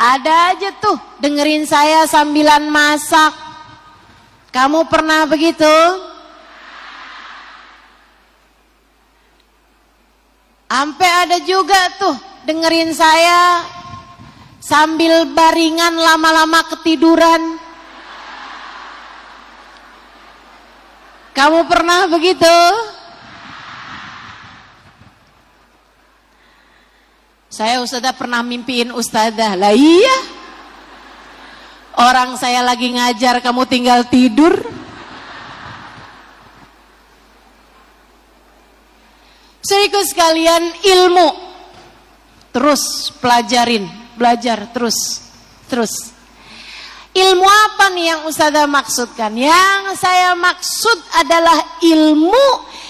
Ada aja tuh dengerin saya sambilan masak. Kamu pernah begitu? Sampai ada juga tuh dengerin saya sambil baringan lama-lama ketiduran. Kamu pernah begitu? Saya ustadzah pernah mimpiin ustadzah. Lah iya. Orang saya lagi ngajar kamu tinggal tidur. Saudaraku sekalian, ilmu terus pelajarin, belajar terus. Ilmu apa nih yang ustadzah maksudkan? Yang saya maksud adalah ilmu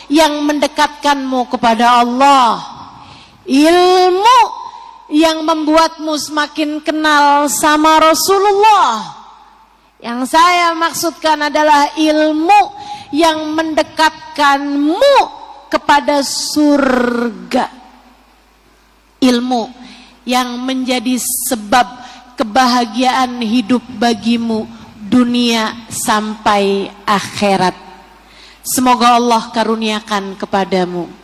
yang mendekatkanmu kepada Allah. Ilmu yang membuatmu semakin kenal sama Rasulullah. Yang saya maksudkan adalah ilmu yang mendekatkanmu kepada surga. Ilmu yang menjadi sebab kebahagiaan hidup bagimu dunia sampai akhirat. Semoga Allah karuniakan kepadamu.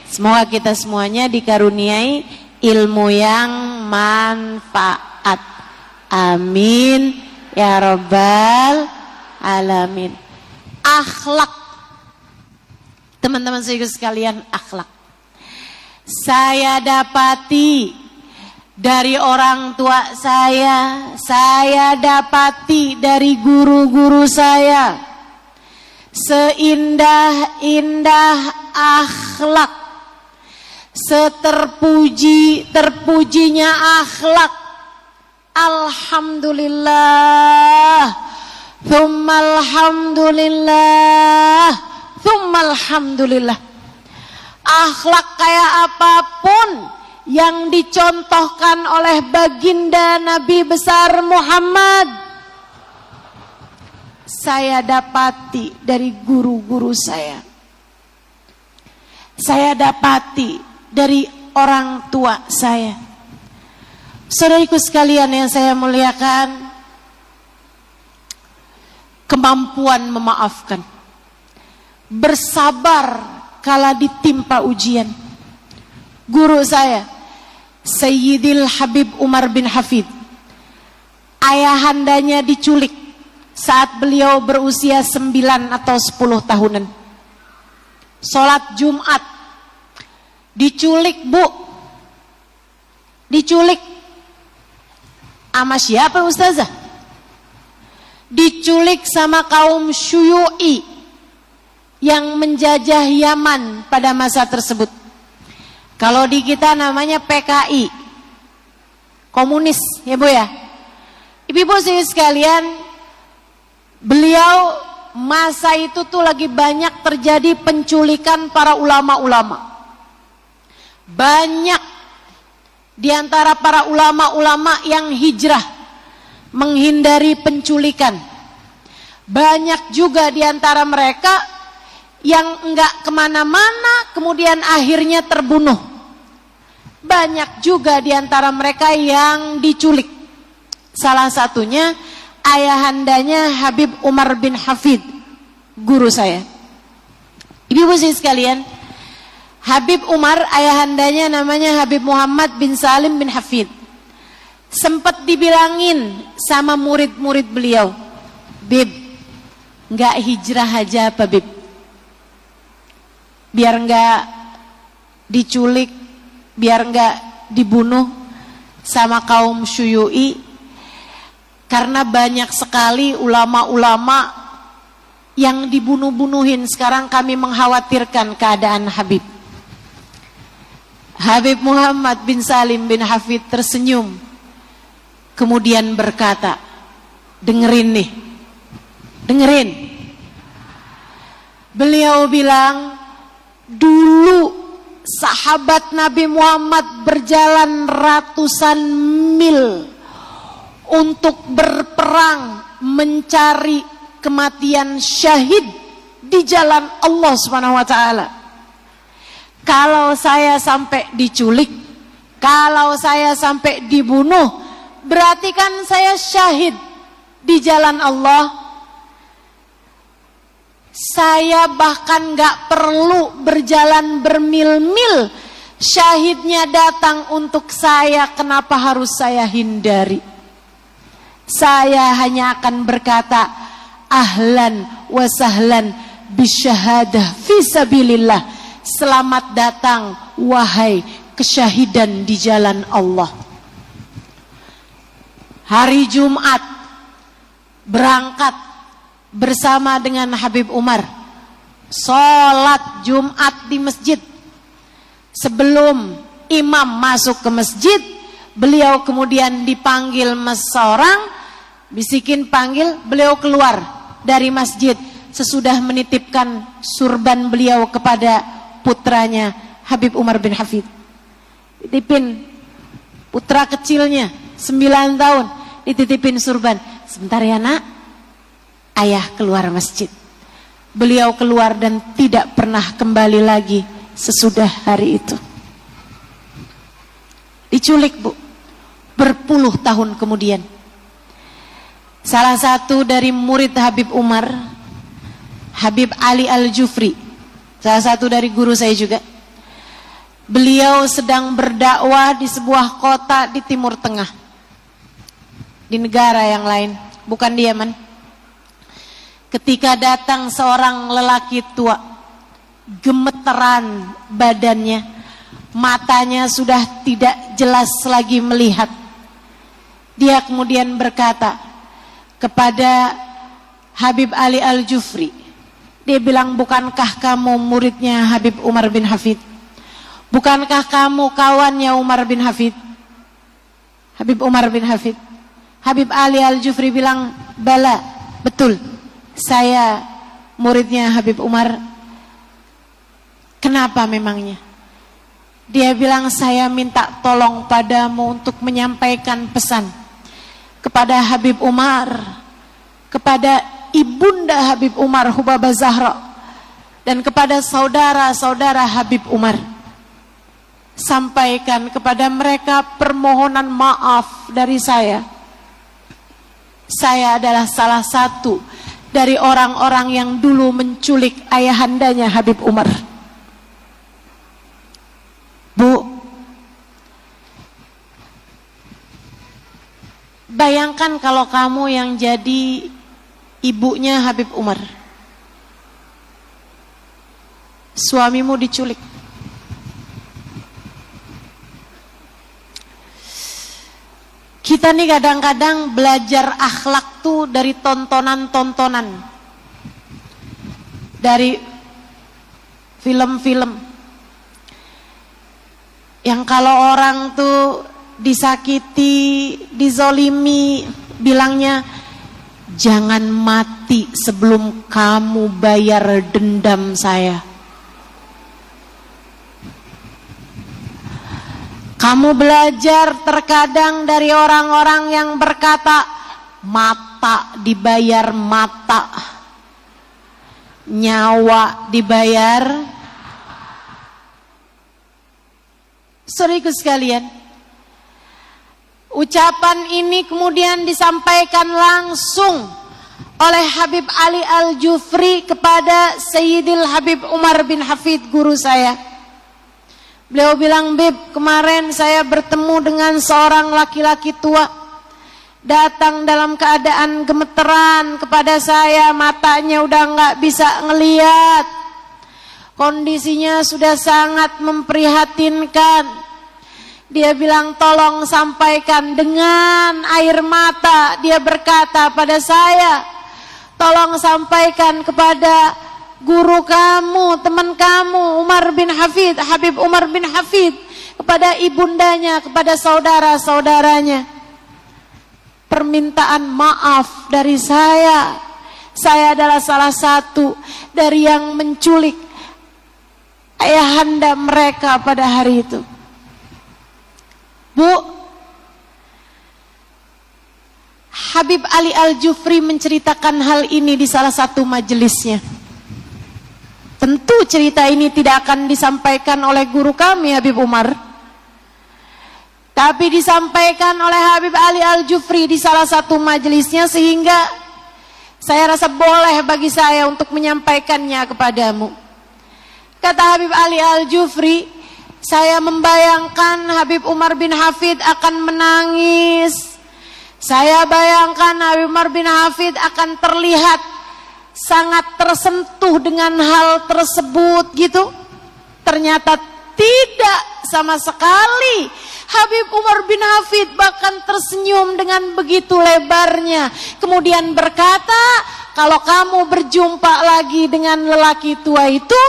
Semoga kita semuanya dikaruniai ilmu yang manfaat. Amin ya rabbal alamin. Akhlak. Teman-teman sekalian, akhlak. saya dapati dari orang tua saya dapati dari guru-guru saya, seindah-indah akhlak, seterpujinya akhlak. Alhamdulillah, thummalhamdulillah, thummalhamdulillah. Akhlak kayak apapun yang dicontohkan oleh baginda Nabi besar Muhammad, saya dapati dari guru-guru saya dapati dari orang tua saya. Saudariku sekalian yang saya muliakan, kemampuan memaafkan, bersabar kala ditimpa ujian. Guru saya Sayyidil Habib Umar bin Hafid, ayahandanya diculik saat beliau berusia 9 atau 10 tahunan. Sholat Jumat diculik, Bu. Diculik sama siapa, Ustazah? Diculik sama kaum Syuyu'i yang menjajah Yaman pada masa tersebut. Kalau di kita namanya PKI, komunis ya Bu ya. Ibu-ibu sekalian, beliau masa itu tuh lagi banyak terjadi penculikan para ulama-ulama. Banyak di antara para ulama-ulama yang hijrah menghindari penculikan. Banyak juga di antara mereka yang enggak kemana-mana kemudian akhirnya terbunuh. Banyak juga di antara mereka yang diculik. Salah satunya ayahandanya Habib Umar bin Hafid, guru saya. Ibu-ibu sekalian, Habib Umar ayahandanya namanya Habib Muhammad bin Salim bin Hafid. Sempat dibilangin sama murid-murid beliau, Bib, nggak hijrah aja apa Bib? Biar nggak diculik, biar nggak dibunuh sama kaum Syuyu'i. Karena banyak sekali ulama-ulama yang dibunuh-bunuhin. Sekarang kami mengkhawatirkan keadaan Habib. Habib Muhammad bin Salim bin Hafid tersenyum, kemudian berkata, dengerin nih, dengerin. Beliau bilang, dulu sahabat Nabi Muhammad berjalan ratusan mil untuk berperang mencari kematian syahid di jalan Allah Subhanahu wa taala. Kalau saya sampai diculik, kalau saya sampai dibunuh, berarti kan saya syahid di jalan Allah. Saya bahkan gak perlu berjalan bermil-mil, syahidnya datang untuk saya, kenapa harus saya hindari? Saya hanya akan berkata, ahlan wa sahlan bisyahadah fisabilillah. Selamat datang wahai kesyahidan di jalan Allah. Hari Jumat berangkat bersama dengan Habib Umar, sholat Jumat di masjid. Sebelum imam masuk ke masjid, beliau kemudian dipanggil seorang, bisikin panggil, beliau keluar dari masjid sesudah menitipkan surban beliau kepada putranya Habib Umar bin Hafid. Dititipin putra kecilnya 9 tahun, dititipin surban. Sebentar ya nak, ayah keluar masjid. Beliau keluar dan tidak pernah kembali lagi sesudah hari itu. Diculik Bu, berpuluh tahun kemudian. Salah satu dari murid Habib Umar, Habib Ali Al-Jufri, salah satu dari guru saya juga. Beliau sedang berdakwah di sebuah kota di Timur Tengah, di negara yang lain, bukan di Yaman. Ketika datang seorang lelaki tua, gemeteran badannya, matanya sudah tidak jelas lagi melihat. Dia kemudian berkata kepada Habib Ali Al-Jufri, dia bilang, bukankah kamu muridnya Habib Umar bin Hafid? Bukankah kamu kawannya Umar bin Hafid? Habib Umar bin Hafid. Habib Ali Al-Jufri bilang, bala, betul, saya muridnya Habib Umar. Kenapa memangnya? Dia bilang, saya minta tolong padamu untuk menyampaikan pesan kepada Habib Umar, kepada ibunda Habib Umar, Hubabah Zahra, dan kepada saudara-saudara Habib Umar. Sampaikan kepada mereka permohonan maaf dari saya. Saya adalah salah satu dari orang-orang yang dulu menculik ayahandanya Habib Umar. Bu, bayangkan kalau kamu yang jadi ibunya Habib Umar, suamimu diculik. Kita nih kadang-kadang belajar akhlak tuh dari tontonan-tontonan, dari film-film, yang kalau orang tuh disakiti, dizolimi, bilangnya, jangan mati sebelum kamu bayar dendam saya. Kamu belajar terkadang dari orang-orang yang berkata, mata dibayar mata, nyawa dibayar. Saudaraku sekalian, ucapan ini kemudian disampaikan langsung oleh Habib Ali Al-Jufri kepada Sayyidil Habib Umar bin Hafid, guru saya. Beliau bilang, Bib, kemarin saya bertemu dengan seorang laki-laki tua, datang dalam keadaan gemeteran kepada saya, matanya udah nggak bisa ngelihat, kondisinya sudah sangat memprihatinkan. Dia bilang, tolong sampaikan dengan air mata. Dia berkata pada saya, tolong sampaikan kepada guru kamu, teman kamu, Umar bin Hafid, Habib Umar bin Hafid, kepada ibundanya, kepada saudara-saudaranya, permintaan maaf dari saya. Saya adalah salah satu dari yang menculik ayahanda mereka pada hari itu. Bu, Habib Ali Al-Jufri menceritakan hal ini di salah satu majelisnya. Tentu cerita ini tidak akan disampaikan oleh guru kami Habib Umar, tapi disampaikan oleh Habib Ali Al-Jufri di salah satu majelisnya, sehingga saya rasa boleh bagi saya untuk menyampaikannya kepadamu. Kata Habib Ali Al-Jufri, saya membayangkan Habib Umar bin Hafid akan menangis. Saya bayangkan Habib Umar bin Hafid akan terlihat sangat tersentuh dengan hal tersebut gitu. Ternyata tidak sama sekali. Habib Umar bin Hafid bahkan tersenyum dengan begitu lebarnya. Kemudian berkata, kalau kamu berjumpa lagi dengan lelaki tua itu,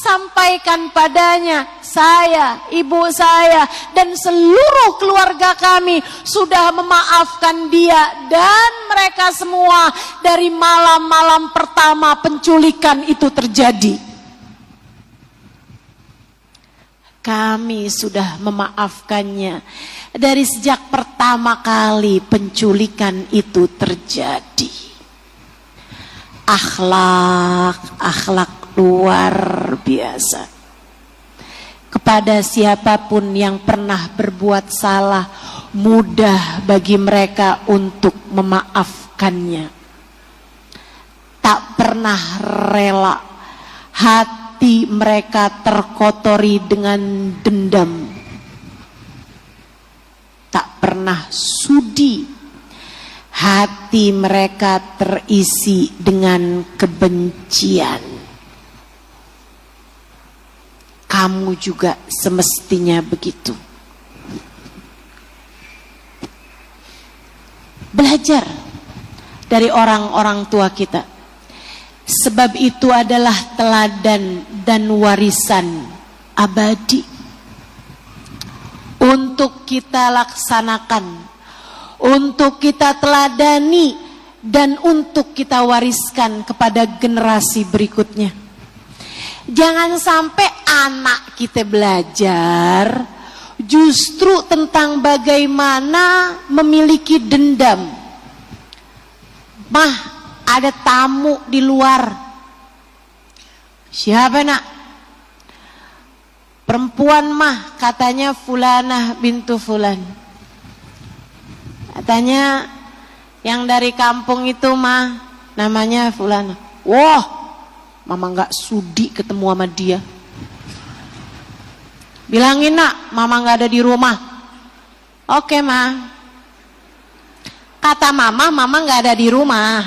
sampaikan padanya, saya, ibu saya, dan seluruh keluarga kami sudah memaafkan dia dan mereka semua dari malam-malam pertama penculikan itu terjadi. Kami sudah memaafkannya dari sejak pertama kali penculikan itu terjadi. Akhlak luar biasa. Kepada siapapun yang pernah berbuat salah, mudah bagi mereka untuk memaafkannya. Tak pernah rela hati mereka terkotori dengan dendam. Tak pernah sudi hati mereka terisi dengan kebencian. kamu juga semestinya begitu. Belajar dari orang-orang tua kita. Sebab itu adalah teladan dan warisan abadi untuk kita laksanakan, untuk kita teladani, dan untuk kita wariskan kepada generasi berikutnya. Jangan sampai anak kita belajar justru tentang bagaimana memiliki dendam. Mah, ada tamu di luar. Siapa nak? Perempuan mah, katanya Fulanah bintu Fulan. Katanya yang dari kampung itu mah namanya Fulanah. Wah, mama gak sudi ketemu sama dia. Bilangin nak, mama gak ada di rumah. Oke ma. Kata mama gak ada di rumah.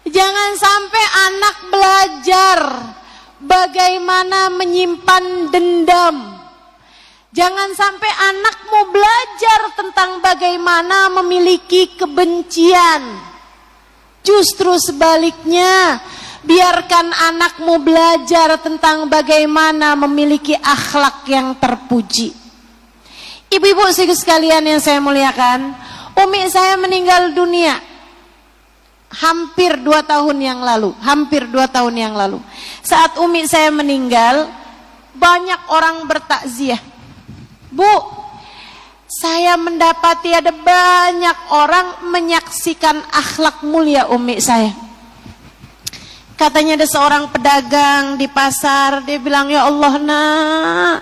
Jangan sampai anak belajar bagaimana menyimpan dendam. Jangan sampai anakmu belajar tentang bagaimana memiliki kebencian. Justru sebaliknya, biarkan anakmu belajar tentang bagaimana memiliki akhlak yang terpuji. Ibu-ibu sekalian yang saya muliakan, umi saya meninggal dunia hampir 2 tahun yang lalu. Saat umi saya meninggal, banyak orang bertakziah. Bu, saya mendapati ada banyak orang menyaksikan akhlak mulia umi saya. Katanya ada seorang pedagang di pasar, dia bilang, ya Allah nak,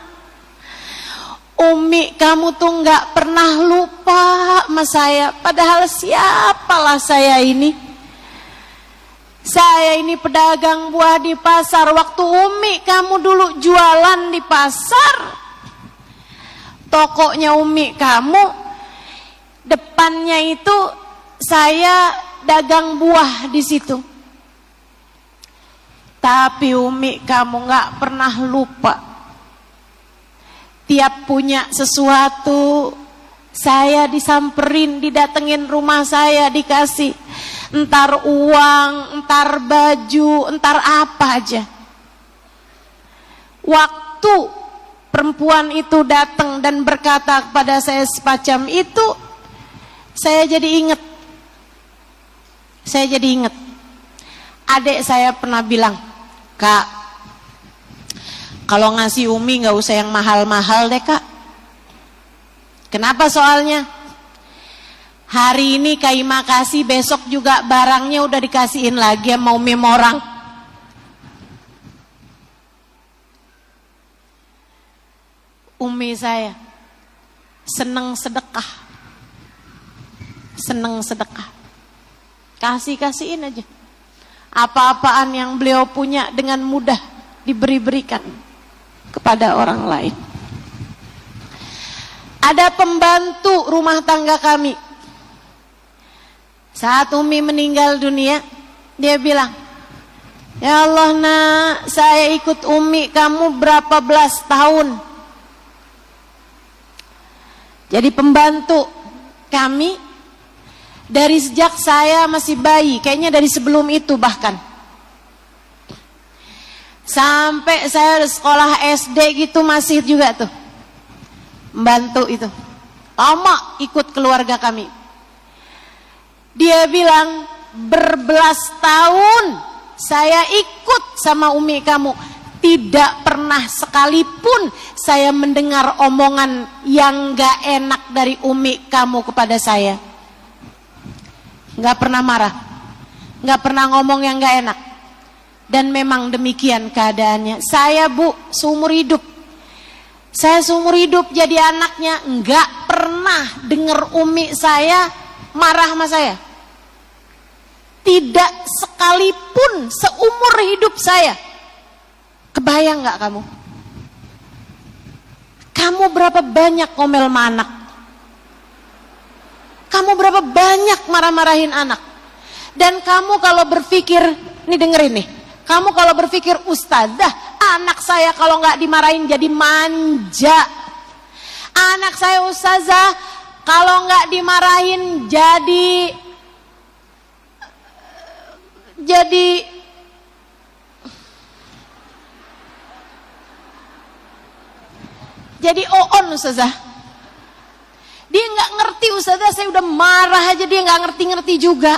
umi kamu tuh gak pernah lupa sama saya. Padahal siapalah saya ini. Saya ini pedagang buah di pasar. Waktu umi kamu dulu jualan di pasar, tokonya umi kamu, depannya itu saya dagang buah di situ. Tapi umi kamu gak pernah lupa. Tiap punya sesuatu, saya disamperin, didatengin rumah saya, dikasih entar uang, entar baju, entar apa aja. Waktu perempuan itu datang dan berkata kepada saya semacam itu, saya jadi ingat. Adik saya pernah bilang, Kak, kalau ngasih umi gak usah yang mahal-mahal deh kak. Kenapa soalnya? Hari ini kaima kasih, besok juga barangnya udah dikasihin lagi sama umi orang. Umi saya seneng sedekah. Kasih-kasihin aja. Apa-apaan yang beliau punya dengan mudah diberi-berikan kepada orang lain. Ada pembantu rumah tangga kami. Saat umi meninggal dunia, dia bilang, ya Allah nak, saya ikut umi kamu berapa belas tahun. Jadi pembantu kami dari sejak saya masih bayi, kayaknya dari sebelum itu bahkan. Sampai saya sekolah SD gitu masih juga tuh. Membantu itu. Lama ikut keluarga kami. Dia bilang, berbelas tahun saya ikut sama umi kamu. Tidak pernah sekalipun saya mendengar omongan yang gak enak dari umi kamu kepada saya. Gak pernah marah, gak pernah ngomong yang gak enak. Dan memang demikian keadaannya. Saya bu, seumur hidup jadi anaknya, gak pernah dengar umi saya marah sama saya. Tidak sekalipun seumur hidup saya. Kebayang gak kamu? Kamu berapa banyak ngomel sama anak? Kamu berapa banyak marah-marahin anak? Dan kamu kalau berpikir, nih dengerin nih, kamu kalau berpikir ustazah, anak saya kalau nggak dimarahin jadi manja. Anak saya ustazah kalau nggak dimarahin jadi oon ustazah. Dia nggak ngerti ustazah, saya udah marah aja dia nggak ngerti-ngerti juga.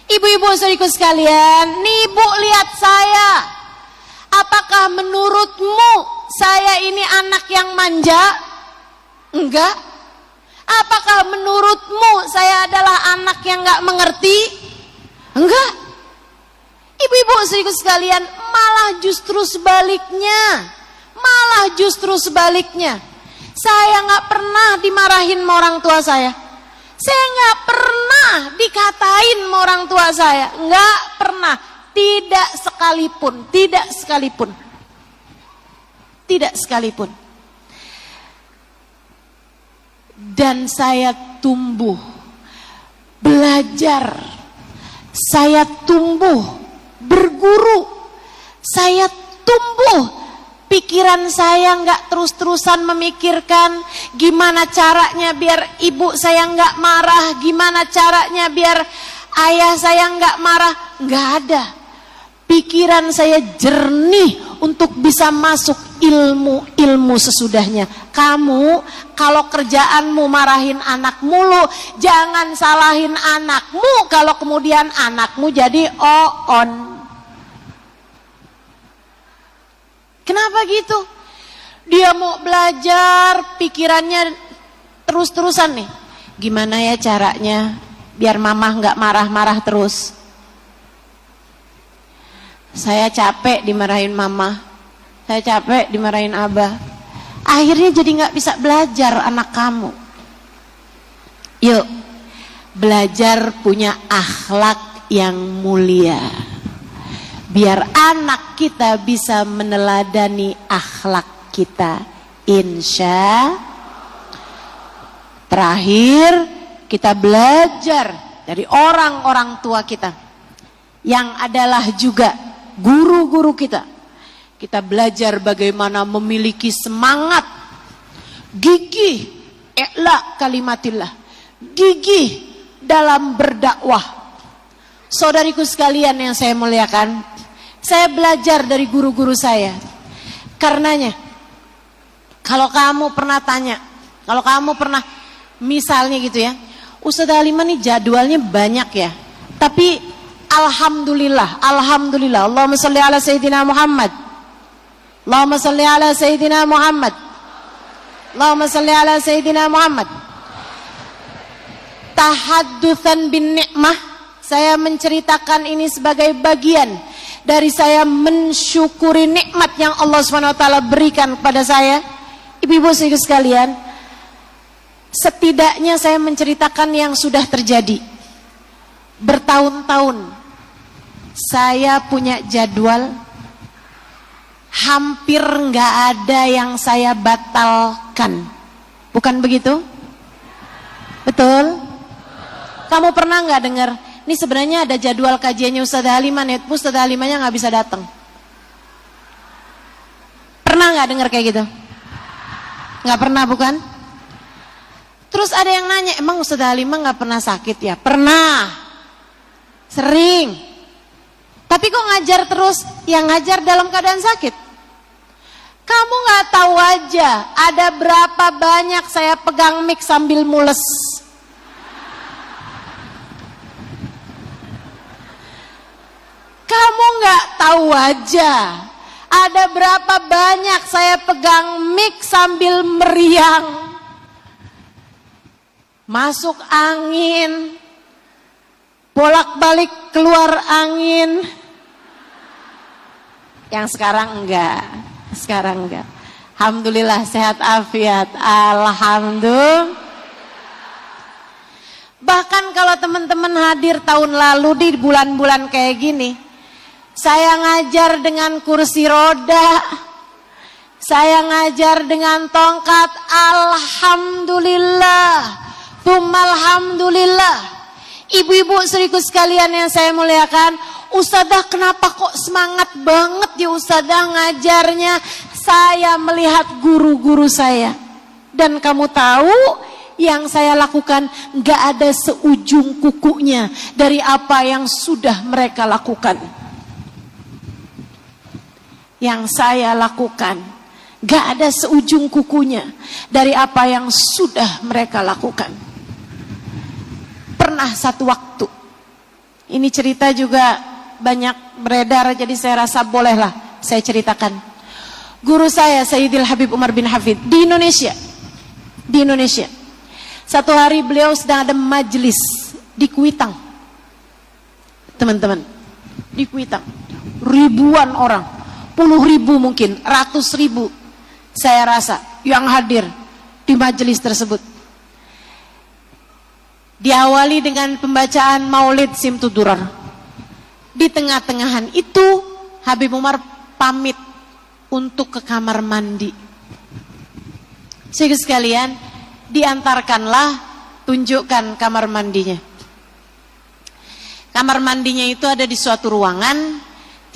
Ibu-ibu saudariku sekalian, nih ibu lihat saya. Apakah menurutmu saya ini anak yang manja? Enggak. Apakah menurutmu saya adalah anak yang nggak mengerti? Enggak. Ibu-ibu saudariku sekalian, malah justru sebaliknya. Malah justru sebaliknya. Saya nggak pernah dimarahin sama orang tua saya. Saya nggak pernah dikatain sama orang tua saya. Nggak pernah. Tidak sekalipun. Tidak sekalipun. Tidak sekalipun. Dan saya tumbuh. Belajar. Saya tumbuh. Berguru. Saya tumbuh. Pikiran saya nggak terus-terusan memikirkan gimana caranya biar ibu saya nggak marah, gimana caranya biar ayah saya nggak marah, nggak ada. Pikiran saya jernih untuk bisa masuk ilmu sesudahnya. Kamu kalau kerjaanmu marahin anak mulu, jangan salahin anakmu kalau kemudian anakmu jadi oon. Kenapa gitu? Dia mau belajar, pikirannya terus-terusan nih. Gimana ya caranya biar mama nggak marah-marah terus? Saya capek dimarahin mama, saya capek dimarahin abah. Akhirnya jadi nggak bisa belajar anak kamu. Yuk, belajar punya akhlak yang mulia. Biar anak kita bisa meneladani akhlak kita. Insya. Terakhir, kita belajar dari orang-orang tua kita. Yang adalah juga guru-guru kita. Kita belajar bagaimana memiliki semangat. Gigih, i'la kalimatillah. Gigih dalam berdakwah. Saudariku sekalian yang saya muliakan. Saya belajar dari guru-guru saya. Karenanya, kalau kamu pernah tanya, kalau kamu pernah misalnya gitu ya, Ustazah Halimah nih jadwalnya banyak ya, tapi alhamdulillah, alhamdulillah, Allahumma sholli ala Sayyidina Muhammad, Allahumma sholli ala Sayyidina Muhammad, Allahumma sholli ala Sayyidina Muhammad. Tahaddusan bin ni'mah, saya menceritakan ini sebagai bagian dari saya mensyukuri nikmat yang Allah SWT berikan kepada saya. Ibu-ibu sekalian, setidaknya saya menceritakan yang sudah terjadi. Bertahun-tahun saya punya jadwal, hampir nggak ada yang saya batalkan. Bukan begitu? Betul? Kamu pernah nggak dengar? Ini sebenarnya ada jadwal kajiannya Ustazah Halimah, Ustazah Halimahnya nggak bisa datang. Pernah nggak dengar kayak gitu? Nggak pernah bukan? Terus ada yang nanya, emang Ustazah Halimah nggak pernah sakit ya? Pernah, sering. Tapi kok ngajar terus? Yang ngajar dalam keadaan sakit. Kamu nggak tahu aja, ada berapa banyak saya pegang mic sambil mules. Kamu nggak tahu aja, ada berapa banyak saya pegang mic sambil meriang. Masuk angin, bolak-balik keluar angin. Yang sekarang enggak, sekarang enggak. Alhamdulillah sehat afiat, alhamdulillah. Bahkan kalau teman-teman hadir tahun lalu di bulan-bulan kayak gini, saya ngajar dengan kursi roda, saya ngajar dengan tongkat, alhamdulillah, tsumma alhamdulillah. Ibu-ibu seriku sekalian yang saya muliakan, Ustadzah kenapa kok semangat banget ya Ustadzah ngajarnya? Saya melihat guru-guru saya. Dan kamu tahu yang saya lakukan gak ada seujung kukunya dari apa yang sudah mereka lakukan. Yang saya lakukan gak ada seujung kukunya dari apa yang sudah mereka lakukan. Pernah satu waktu, ini cerita juga banyak beredar, jadi saya rasa bolehlah saya ceritakan. Guru saya Sayyidil Habib Umar bin Hafid di Indonesia. Satu hari beliau sedang ada majelis di Kuitang. Teman-teman, di Kuitang. Ribuan orang, puluh ribu mungkin, ratus ribu saya rasa yang hadir di majelis tersebut. Diawali dengan pembacaan Maulid Simtudurar. Di tengah-tengahan itu Habib Umar pamit untuk ke kamar mandi. Saudara sekalian, diantarkanlah, tunjukkan kamar mandinya. Kamar mandinya itu ada di suatu ruangan.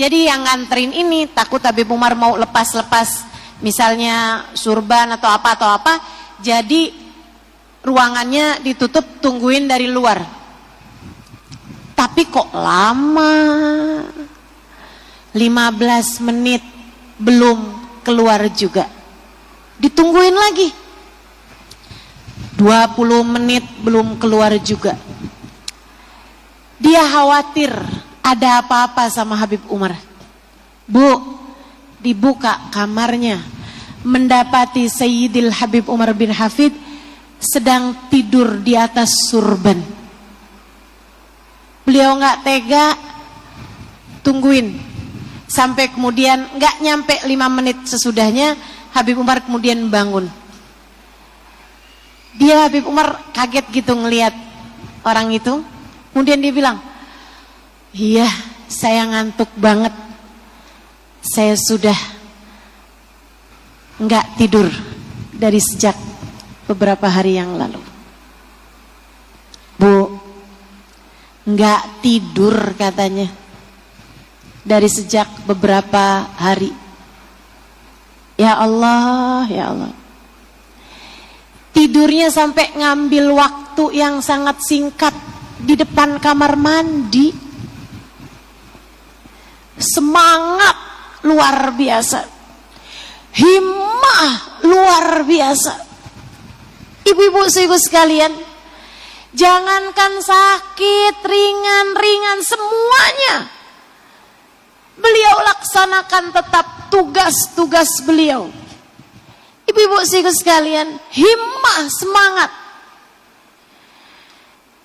Jadi yang nganterin ini takut Habib Umar mau lepas-lepas, misalnya surban atau apa. Jadi ruangannya ditutup, tungguin dari luar. Tapi kok lama, 15 menit belum keluar juga. Ditungguin lagi, 20 menit belum keluar juga. Dia khawatir ada apa-apa sama Habib Umar. Bu, dibuka kamarnya, mendapati Sayyidil Habib Umar bin Hafid sedang tidur di atas surban. Beliau nggak tega, tungguin sampai kemudian nggak nyampe 5 menit sesudahnya Habib Umar kemudian bangun. Dia Habib Umar kaget gitu ngelihat orang itu. Kemudian dia bilang, iya saya ngantuk banget, saya sudah nggak tidur dari sejak beberapa hari yang lalu. Bu, nggak tidur katanya dari sejak beberapa hari. Ya Allah, ya Allah. Tidurnya sampai ngambil waktu yang sangat singkat di depan kamar mandi. Semangat luar biasa, himmah luar biasa. Ibu-ibu saudara sekalian, jangankan sakit, ringan-ringan semuanya beliau laksanakan tetap tugas-tugas beliau. Ibu-ibu saudara sekalian, himmah, semangat.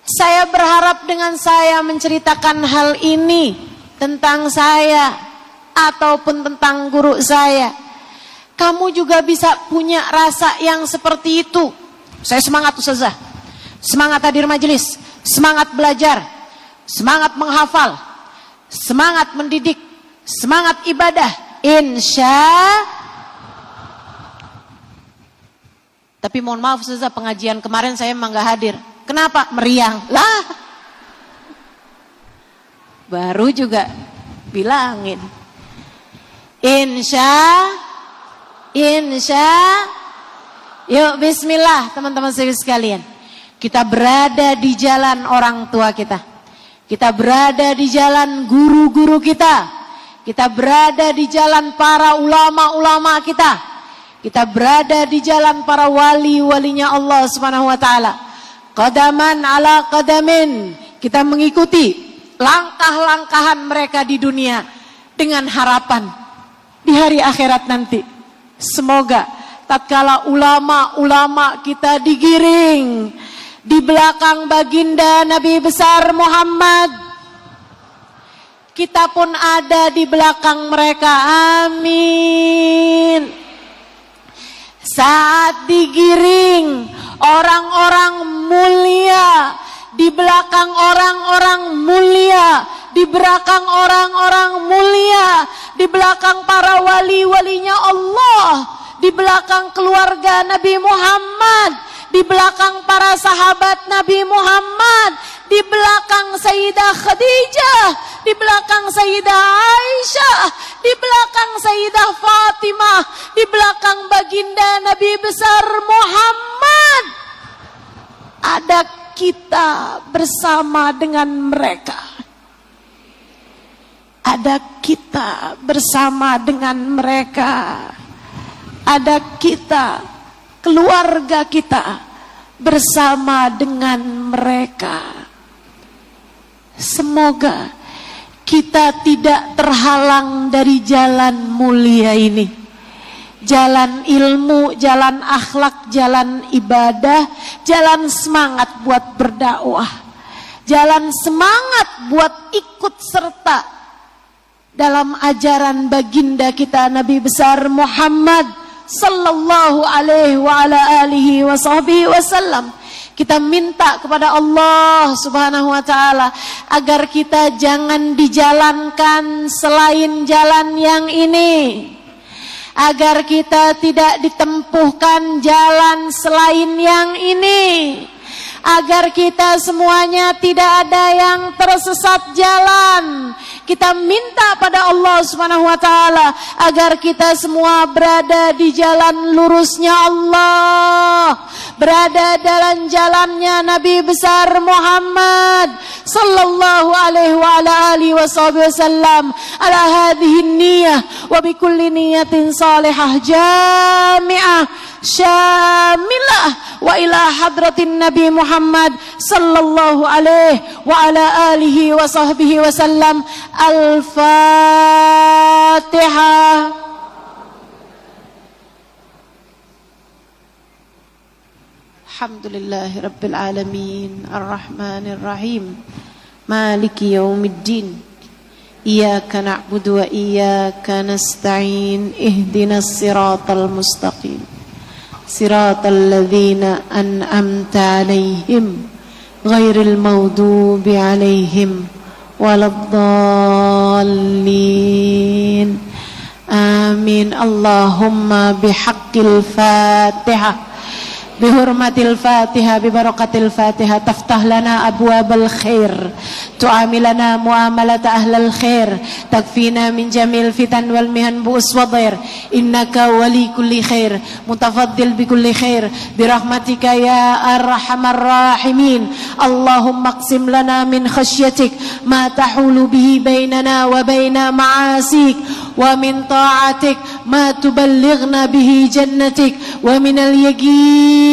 Saya berharap dengan saya menceritakan hal ini tentang saya ataupun tentang guru saya, kamu juga bisa punya rasa yang seperti itu. Saya semangat ustazah, semangat hadir majelis, semangat belajar, semangat menghafal, semangat mendidik, semangat ibadah, Tapi mohon maaf ustazah, pengajian kemarin saya memang gak hadir. Kenapa? Meriang lah. Baru juga bilangin. Insya. Yuk bismillah teman-teman sekalian. Kita berada di jalan orang tua kita. Kita berada di jalan guru-guru kita. Kita berada di jalan para ulama-ulama kita. Kita berada di jalan para wali-walinya Allah Subhanahu wa taala. Qadaman ala qadamin. Kita mengikuti langkah-langkahan mereka di dunia dengan harapan di hari akhirat nanti. Semoga tatkala ulama-ulama kita digiring di belakang baginda Nabi besar Muhammad, kita pun ada di belakang mereka. Amin. Saat digiring orang-orang mulia di belakang orang-orang mulia, di belakang orang-orang mulia, di belakang para wali-walinya Allah, di belakang keluarga Nabi Muhammad, di belakang para sahabat Nabi Muhammad, di belakang Sayyidah Khadijah, di belakang Sayyidah Aisyah, di belakang Sayyidah Fatimah, di belakang baginda Nabi besar Muhammad. Ada kita bersama dengan mereka. Ada kita bersama dengan mereka. Ada kita, keluarga kita bersama dengan mereka. Semoga kita tidak terhalang dari jalan mulia ini, jalan ilmu, jalan akhlak, jalan ibadah, jalan semangat buat berdakwah, jalan semangat buat ikut serta dalam ajaran baginda kita Nabi besar Muhammad sallallahu alaihi wa ala alihi wa sahbihi wasallam. Kita minta kepada Allah subhanahu wa ta'ala agar kita jangan dijalankan selain jalan yang ini, agar kita tidak ditempuhkan jalan selain yang ini, agar kita semuanya tidak ada yang tersesat jalan. Kita minta pada Allah Subhanahu wa taala agar kita semua berada di jalan lurusnya Allah, berada dalam jalannya Nabi besar Muhammad sallallahu alaihi wa ala alihi wasallam ala hadhihi niyyah wa bi kulli niyatin salihah jami'ah syamilah wa ila hadratin Nabi Muhammad sallallahu alaihi wa ala alihi wa sahbihi wasallam. Al-Fatihah. Alhamdulillahi Rabbil Alamin Ar-Rahmanir Rahim Maliki Yawmiddin Iyyaka na'budu wa iyyaka nasta'in Ihdinas siratal mustaqim Siratal ladzina an'amta alaihim Ghairil maghdubi alaihim Waladdallin. Amin. Allahumma bihaqqil Fatihah بحرمة الفاتحة ببركة الفاتحة تفتح لنا أبواب الخير تعاملنا معاملة أهل الخير تكفينا من جميع الفتن والمهن بؤس وضير إنك ولي كل خير متفضل بكل خير برحمتك يا أرحم الراحمين اللهم اقسم لنا من خشيتك ما تحول به بيننا وبين معاصيك ومن طاعتك ما تبلغنا به جنتك ومن اليقين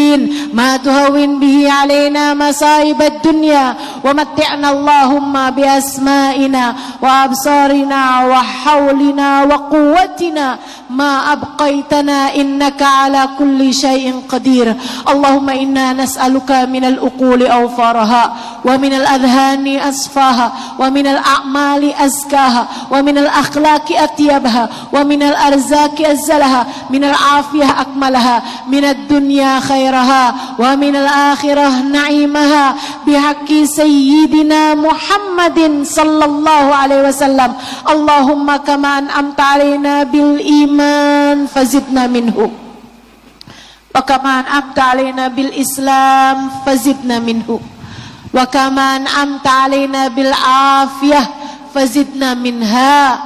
ما تهون به علينا مصائب الدنيا ومتعنا اللهم بأسمائنا وأبصارنا وحولنا وقوتنا ما أبقيتنا إنك على كل شيء قدير اللهم إنا نسألك من الأقول أوفارها ومن الأذهان أصفاها ومن الأعمال أزكاها ومن الأخلاق أطيبها ومن الأرزاق أزلها من العافية أكملها من الدنيا خيرها ومن الآخرة نعيمها بحق سيدنا محمد صلى الله عليه وسلم اللهم كما أنعمت علينا بالإيمان فزدنا منه وكما أنعمت علينا بالإسلام فزدنا منه وكما أنعمت علينا بالعافية فزدنا منها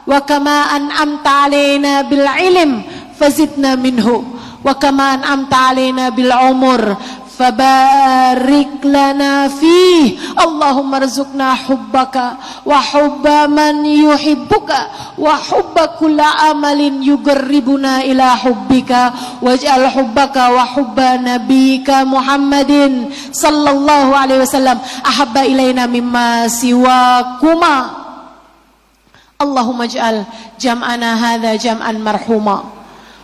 وكما أنعمت علينا بالعلم فزدنا منه وكما أنعمت علينا بالعمر فبارك لنا فيه اللهم ارزقنا حبك وحب من يحبك وحب كل عمل يقربنا إلى حبك واجعل حبك وحب نبيك محمد صلى الله عليه وسلم أحب إلينا مما سواكما اللهم اجعل جمعنا هذا جمعا مرحوما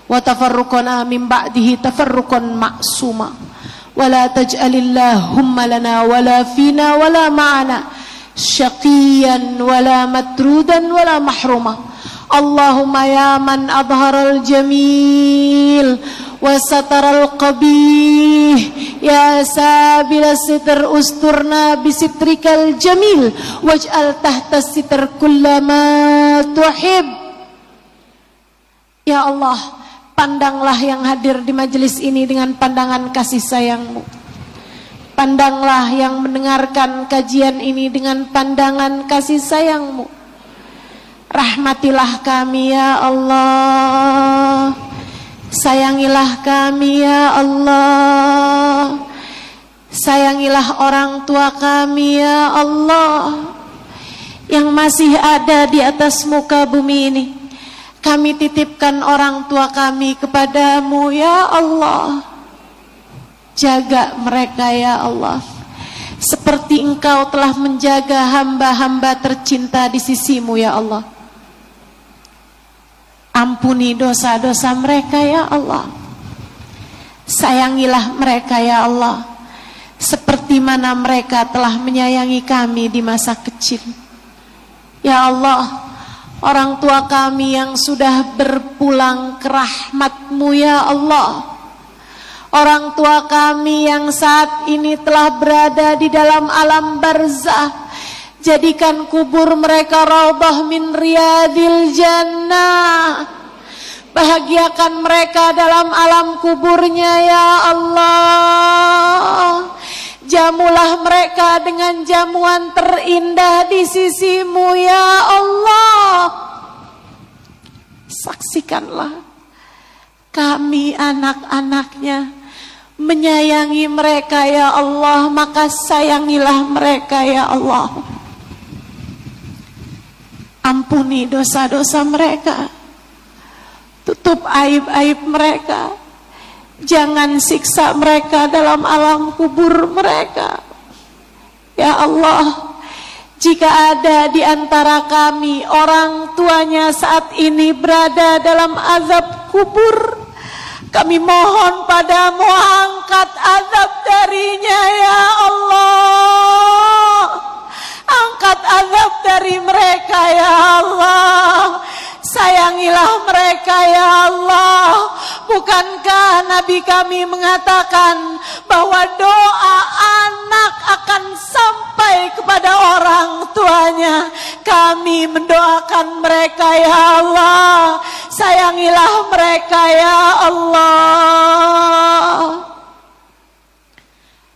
وتفرقنا من بعده تفرقا معصوما ولا تجعل اللهم لنا ولا فينا ولا معنا شقيا ولا مترودا ولا محروما اللهم يا من أظهر الجميل وستر القبيح يا سابل الستر استرنا بسترك الجميل واجعل تحت الستر كل ما تحب يا الله. Pandanglah yang hadir di majelis ini dengan pandangan kasih sayang-Mu. Pandanglah yang mendengarkan kajian ini dengan pandangan kasih sayang-Mu. Rahmatilah kami ya Allah. Sayangilah kami ya Allah. Sayangilah orang tua kami ya Allah, yang masih ada di atas muka bumi ini. Kami titipkan orang tua kami kepadamu ya Allah. Jaga mereka ya Allah, seperti Engkau telah menjaga hamba-hamba tercinta di sisi-Mu ya Allah. Ampuni dosa-dosa mereka ya Allah. Sayangilah mereka ya Allah, seperti mana mereka telah menyayangi kami di masa kecil. Ya Allah, orang tua kami yang sudah berpulang ke rahmat-Mu ya Allah. Orang tua kami yang saat ini telah berada di dalam alam barzah, jadikan kubur mereka raudhah min riyadil jannah. Bahagiakan mereka dalam alam kuburnya ya Allah. Jamulah mereka dengan jamuan terindah di sisi-Mu ya Allah. Saksikanlah kami anak-anaknya menyayangi mereka ya Allah, maka sayangilah mereka ya Allah. Ampuni dosa-dosa mereka, tutup aib-aib mereka, jangan siksa mereka dalam alam kubur mereka. Ya Allah, jika ada di antara kami orang tuanya saat ini berada dalam azab kubur, kami mohon padamu, angkat azab darinya ya Allah. Angkat azab dari mereka ya Allah. Sayangilah mereka ya Allah. Bukankah Nabi kami mengatakan bahwa doa anak akan sampai kepada orang tuanya? Kami mendoakan mereka ya Allah. Sayangilah mereka ya Allah.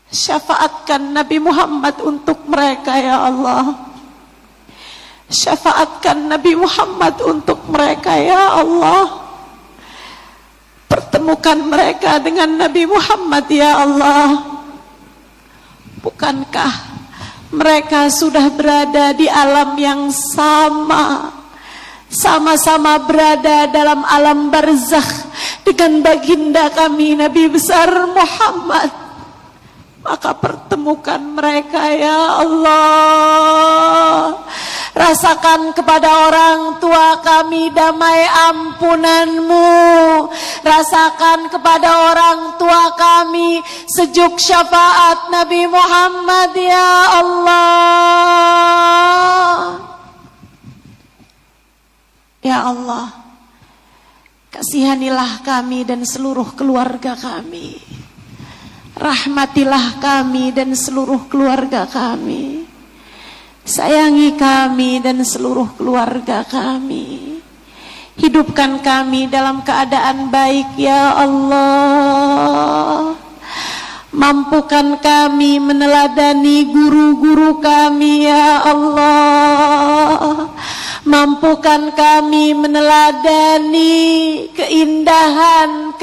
Syafaatkan Nabi Muhammad untuk mereka ya Allah. Syafaatkan Nabi Muhammad untuk mereka ya Allah. Pertemukan mereka dengan Nabi Muhammad ya Allah. Bukankah mereka sudah berada di alam yang sama, sama-sama berada dalam alam barzakh dengan baginda kami Nabi besar Muhammad? Maka pertemukan mereka ya Allah. Rasakan kepada orang tua kami damai ampunan-Mu. Rasakan kepada orang tua kami sejuk syafaat Nabi Muhammad ya Allah. Ya Allah, kasihanilah kami dan seluruh keluarga kami. Rahmatilah kami dan seluruh keluarga kami. Sayangi kami dan seluruh keluarga kami. Hidupkan kami dalam keadaan baik ya Allah. Mampukan kami meneladani guru-guru kami ya Allah. Mampukan kami meneladani keindahan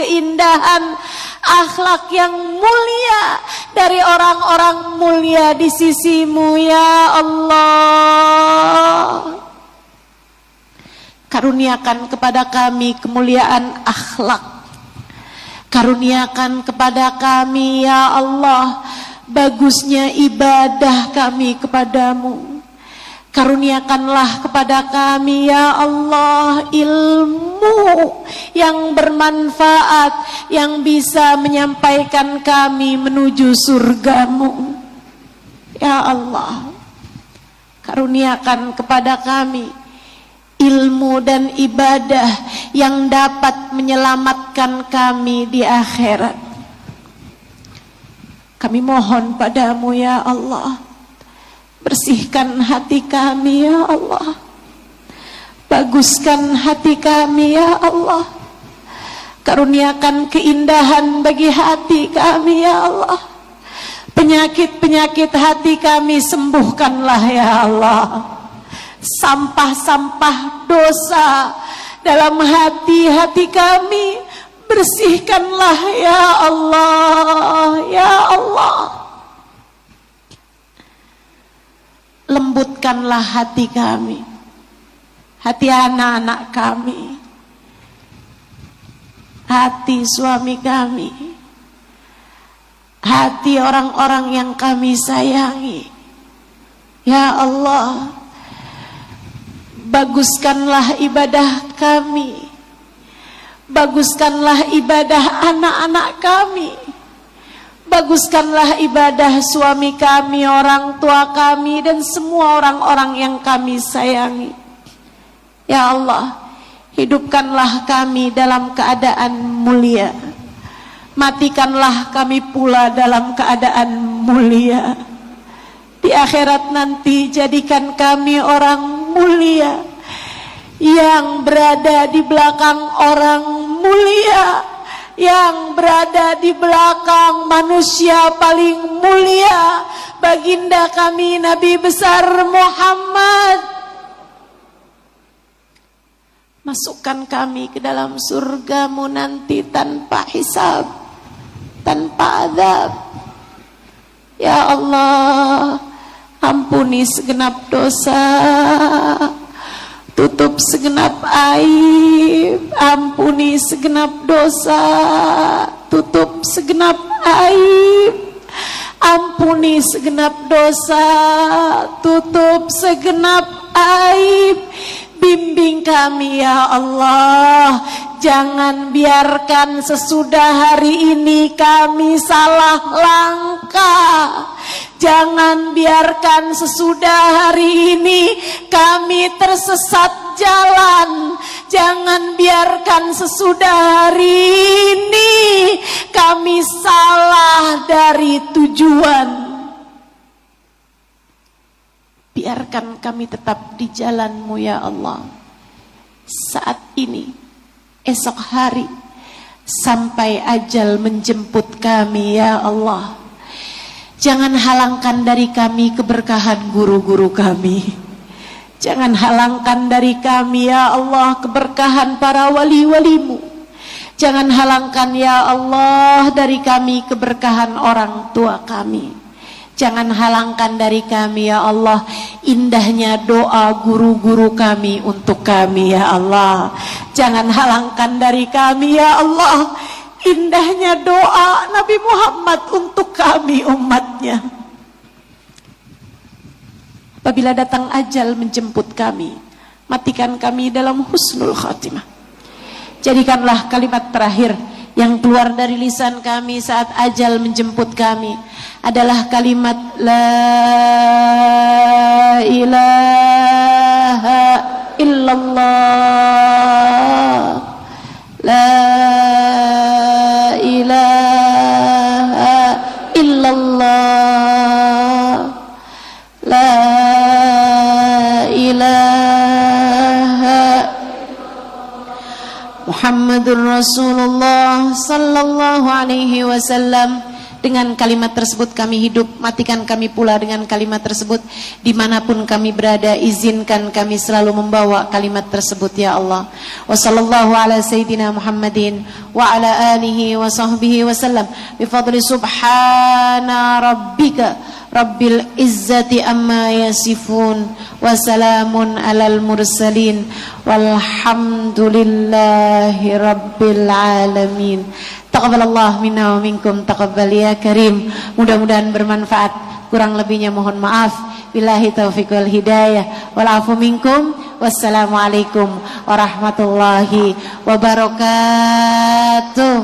akhlak yang mulia dari orang-orang mulia di sisi-Mu ya Allah. Karuniakan kepada kami kemuliaan akhlak. Karuniakan kepada kami ya Allah bagusnya ibadah kami kepadamu. Karuniakanlah kepada kami ya Allah ilmu yang bermanfaat, yang bisa menyampaikan kami menuju surga-Mu. Ya Allah, karuniakan kepada kami ilmu dan ibadah yang dapat menyelamatkan kami di akhirat. Kami mohon padamu ya Allah, bersihkan hati kami ya Allah. Baguskan hati kami ya Allah. Karuniakan keindahan bagi hati kami ya Allah. penyakit-penyakit hati kami sembuhkanlah ya Allah. Sampah-sampah dosa dalam hati-hati kami bersihkanlah ya Allah, ya Allah. Lembutkanlah hati kami, hati anak-anak kami, hati suami kami, hati orang-orang yang kami sayangi. Ya Allah, baguskanlah ibadah kami, baguskanlah ibadah anak-anak kami, baguskanlah ibadah suami kami, orang tua kami, dan semua orang-orang yang kami sayangi. Ya Allah, hidupkanlah kami dalam keadaan mulia, matikanlah kami pula dalam keadaan mulia. Di akhirat nanti jadikan kami orang mulia yang berada di belakang orang mulia, yang berada di belakang manusia paling mulia, baginda kami Nabi besar Muhammad. Masukkan kami ke dalam surgamu nanti tanpa hisab, tanpa azab. Ya Allah, ampuni segenap dosa, tutup segenap aib. Ampuni segenap dosa, tutup segenap aib. Ampuni segenap dosa, tutup segenap aib. Bimbing kami ya Allah, jangan biarkan sesudah hari ini kami salah langkah. Jangan biarkan sesudah hari ini kami tersesat jalan. Jangan biarkan sesudah hari ini kami salah dari tujuan. Biarkan kami tetap di jalan-Mu ya Allah. Saat ini, esok hari, sampai ajal menjemput kami ya Allah. Jangan halangkan dari kami keberkahan guru-guru kami. Jangan halangkan dari kami ya Allah keberkahan para wali-wali-Mu. Jangan halangkan ya Allah dari kami keberkahan orang tua kami. Jangan halangkan dari kami ya Allah indahnya doa guru-guru kami untuk kami ya Allah. Jangan halangkan dari kami ya Allah indahnya doa Nabi Muhammad untuk kami umatnya. Apabila datang ajal menjemput kami, matikan kami dalam husnul khatimah. Jadikanlah kalimat terakhir yang keluar dari lisan kami saat ajal menjemput kami adalah kalimat La ilaha illallah, La ilaha illallah, La ilaha Muhammadur Rasulullah sallallahu alaihi wasallam. Dengan kalimat tersebut kami hidup, matikan kami pula dengan kalimat tersebut. Dimanapun kami berada, izinkan kami selalu membawa kalimat tersebut ya Allah. Wa sallallahu ala sayyidina Muhammadin wa ala alihi wa sahbihi wasallam. Bifadli subhana rabbika rabbil izzati amma yasifun, wa salamun alal mursalin, walhamdulillahi rabbil alamin. Taqabbalallah minna wa minkum, taqabbal ya karim. Mudah-mudahan bermanfaat, kurang lebihnya mohon maaf. Billahi taufiq wal hidayah, wal afu minkum. Wassalamualaikum warahmatullahi wabarakatuh.